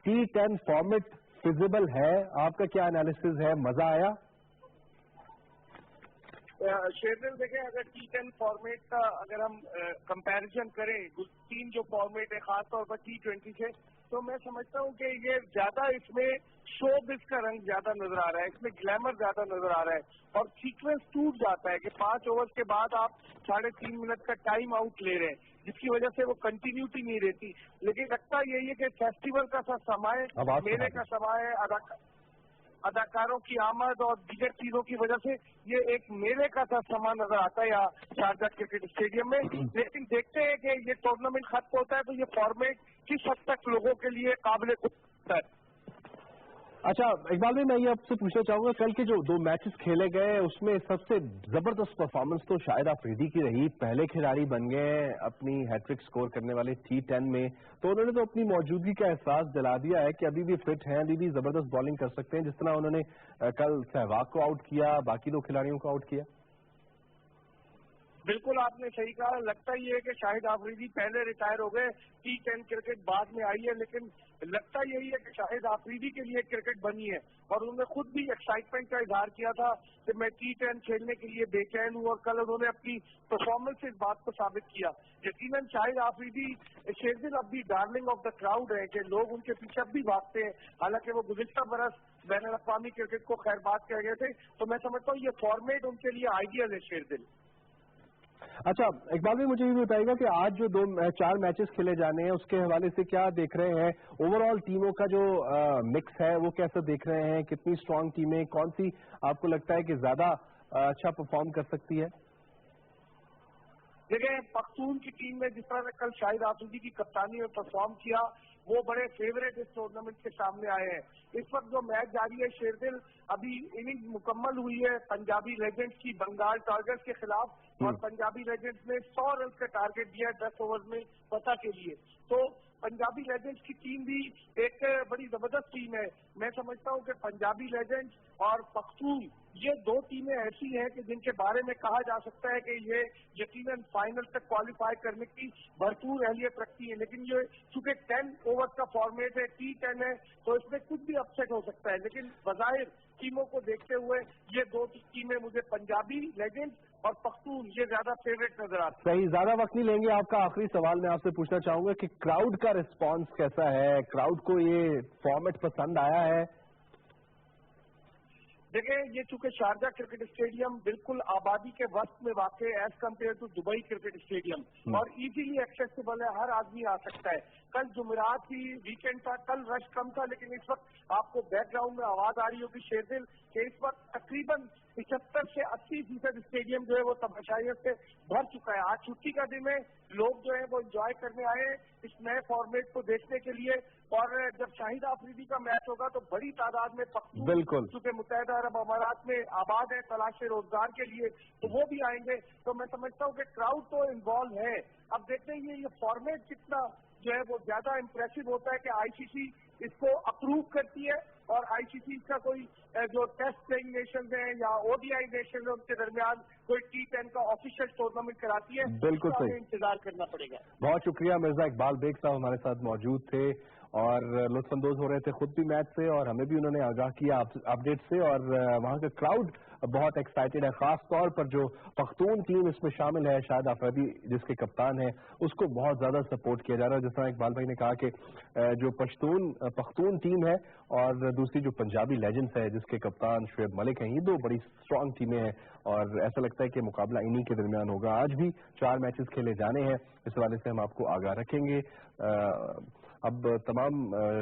[SPEAKER 1] T10 فارمیٹ فیزیبل ہے، آپ کا کیا انالیسز ہے، مزہ آیا؟
[SPEAKER 16] شیرنل دیکھیں، اگر T10 فارمیٹ کا اگر ہم کمپیریزن کریں 3 جو فارمیٹ ہے خاص طور پر T20 سے، تو میں سمجھتا ہوں کہ یہ زیادہ اس میں شو بز کا رنگ زیادہ نظر آ رہا ہے، اس میں گلیمر زیادہ نظر آ رہا ہے اور سیکوینس ٹوٹ جاتا ہے کہ 5 اوورز کے بعد آپ 3.5 منٹ کا ٹائم آؤٹ لے رہے ہیں جس کی وجہ سے وہ کنٹینیوٹی نہیں رہتی. لیکن لگتا یہی ہے کہ فیسٹیول کا سا سما ہے، میلے کا سما ہے، اداکاروں کی آمد اور دیگر چیزوں کی وجہ سے یہ ایک میلے کا سا سما نظر آتا ہے یہاں شارجہ کرکٹ اسٹیڈیم میں. لیکن دیکھتے ہیں کہ یہ ٹورنامنٹ ختم ہوتا ہے تو یہ فارمیٹ کس حد تک لوگوں کے لیے قابل ہوتا ہے.
[SPEAKER 1] अच्छा इकबाल भाई, मैं ये आपसे पूछना चाहूंगा, कल के जो 2 मैचेस खेले गए उसमें सबसे जबरदस्त परफॉर्मेंस तो शाहिद आफरीदी की रही। पहले खिलाड़ी बन गए अपनी हैट्रिक स्कोर करने वाले T10 में, तो उन्होंने तो अपनी मौजूदगी का एहसास दिला दिया है कि अभी भी फिट हैं, अभी भी जबरदस्त बॉलिंग कर सकते हैं, जिस तरह उन्होंने कल सहवाग को आउट किया, बाकी 2 खिलाड़ियों को आउट किया।
[SPEAKER 16] बिल्कुल आपने सही कहा। लगता ही है कि शाहिद आफरीदी पहले रिटायर हो गए, T10 क्रिकेट बाद में आई है, लेकिन लगता यही है कि शाहिद आफरीदी के लिए क्रिकेट बनी है। और उन्होंने खुद भी एक्साइटमेंट का इजहार किया था कि मैं T10 खेलने के लिए बेचैन हूँ, और कल उन्होंने अपनी परफॉर्मेंस से इस बात को साबित किया। यकीनन शाहिद आफरीदी शेरदिल अब भी डार्लिंग ऑफ द क्राउड है कि लोग उनके पीछे अब भी भागते हैं। हालांकि वो गुज़िश्ता बरस बैनुल अक़वामी क्रिकेट को खैरबाद कह गए थे, तो मैं समझता हूँ ये फॉर्मेट उनके लिए आइडियल है शेरदिल।
[SPEAKER 1] अच्छा इकबाल भाई, मुझे ये भी बताइएगा कि आज जो 4 मैचेस खेले जाने हैं उसके हवाले से क्या देख रहे हैं? ओवरऑल टीमों का जो मिक्स है वो कैसा देख रहे हैं? कितनी स्ट्रांग टीमें, कौन सी आपको लगता है कि ज्यादा अच्छा परफॉर्म कर सकती है?
[SPEAKER 16] देखिए, पख्तून की टीम में जिस तरह कल शाहिद आफरीदी की कप्तानी में परफॉर्म किया, वो बड़े फेवरेट इस टूर्नामेंट के सामने आए हैं। इस वक्त जो मैच जारी है शेरदिल, अभी इनिंग्स मुकम्मल हुई है पंजाबी लेजेंड्स की बंगाल टाइगर्स के खिलाफ, और पंजाबी लेजेंड्स ने 100 रन का टारगेट दिया 10 ओवर में फतह के लिए। तो पंजाबी लेजेंड्स की टीम भी एक बड़ी जबरदस्त टीम है। मैं समझता हूं कि पंजाबी लेजेंड्स और पख्तून ये 2 टीमें ऐसी हैं कि जिनके बारे में कहा जा सकता है कि ये यकीनन फाइनल तक क्वालिफाई करने की भरपूर अहलियत रखती है। लेकिन ये चूंकि 10 ओवर का फॉर्मेट है, T10 है, तो इसमें कुछ भी अपसेट हो सकता है। लेकिन बज़ाहिर टीमों को देखते हुए ये 2 टीमें मुझे पंजाबी लेजेंड्स और पख्तून ये ज्यादा फेवरेट नजर आती है।
[SPEAKER 1] सही, ज्यादा वक्त नहीं लेंगे। आपका आखिरी सवाल मैं आपसे पूछना चाहूंगा कि क्राउड का रिस्पांस कैसा है? क्राउड को ये फॉर्मेट पसंद आया है?
[SPEAKER 16] देखिए, ये चूंकि शारजा क्रिकेट स्टेडियम बिल्कुल आबादी के वस्त में वाक़ है as compare to Dubai cricket stadium, और इजीली एक्सेसिबल है, हर आदमी आ सकता है। कल जुमेरात की वीकेंड था, कल रश कम था, लेकिन इस वक्त आपको बैकग्राउंड में आवाज आ रही होगी शेरदिल कि इस वक्त तकरीबन 75 से 80% स्टेडियम जो है वो तमाशाइयों से भर चुका है। आज छुट्टी का दिन है, लोग जो है वो एंजॉय करने आए हैं इस नए फॉर्मेट को देखने के लिए। और जब शाहिद आफरीदी का मैच होगा तो बड़ी तादाद में पख्तून चूंकि मुत्तहिदा अरब अमारात में आबाद है तलाश रोजगार के लिए, तो वो भी आएंगे। तो मैं समझता हूँ कि क्राउड तो इन्वॉल्व है। अब देखते हैं ये फॉर्मेट कितना जो है वो ज्यादा इंप्रेसिव होता है कि आईसीसी इसको अप्रूव करती है, और आईसीसी का कोई जो टेस्ट प्लेइंग नेशन है या ओडीआई नेशन है उनके दरमियान कोई T10 का ऑफिशियल टूर्नामेंट कराती है।
[SPEAKER 1] बिल्कुल सही,
[SPEAKER 16] इंतजार करना पड़ेगा।
[SPEAKER 1] बहुत शुक्रिया। मिर्जा इकबाल बेग साहब हमारे साथ मौजूद थे और लुत्फानंदोज हो रहे थे खुद भी मैच से, और हमें भी उन्होंने आगाह किया अपडेट से। और वहाँ का क्राउड बहुत एक्साइटेड है, खास तौर पर जो पख्तून टीम इसमें शामिल है, शाहिद आफरीदी जिसके कप्तान है, उसको बहुत ज्यादा सपोर्ट किया जा रहा है। जिस तरह इकबाल भाई ने कहा कि जो पख्तून टीम है और दूसरी जो पंजाबी लेजेंड्स है जिसके कप्तान शुएब मलिक हैं, ये 2 बड़ी स्ट्रांग टीमें हैं, और ऐसा लगता है कि मुकाबला इन्हीं के दरमियान होगा। आज भी 4 मैचेस खेले जाने हैं, इस हवाले से हम आपको आगाह रखेंगे। अब तमाम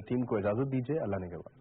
[SPEAKER 1] टीम को इजाजत दीजिए, अल्लाह ने करवा।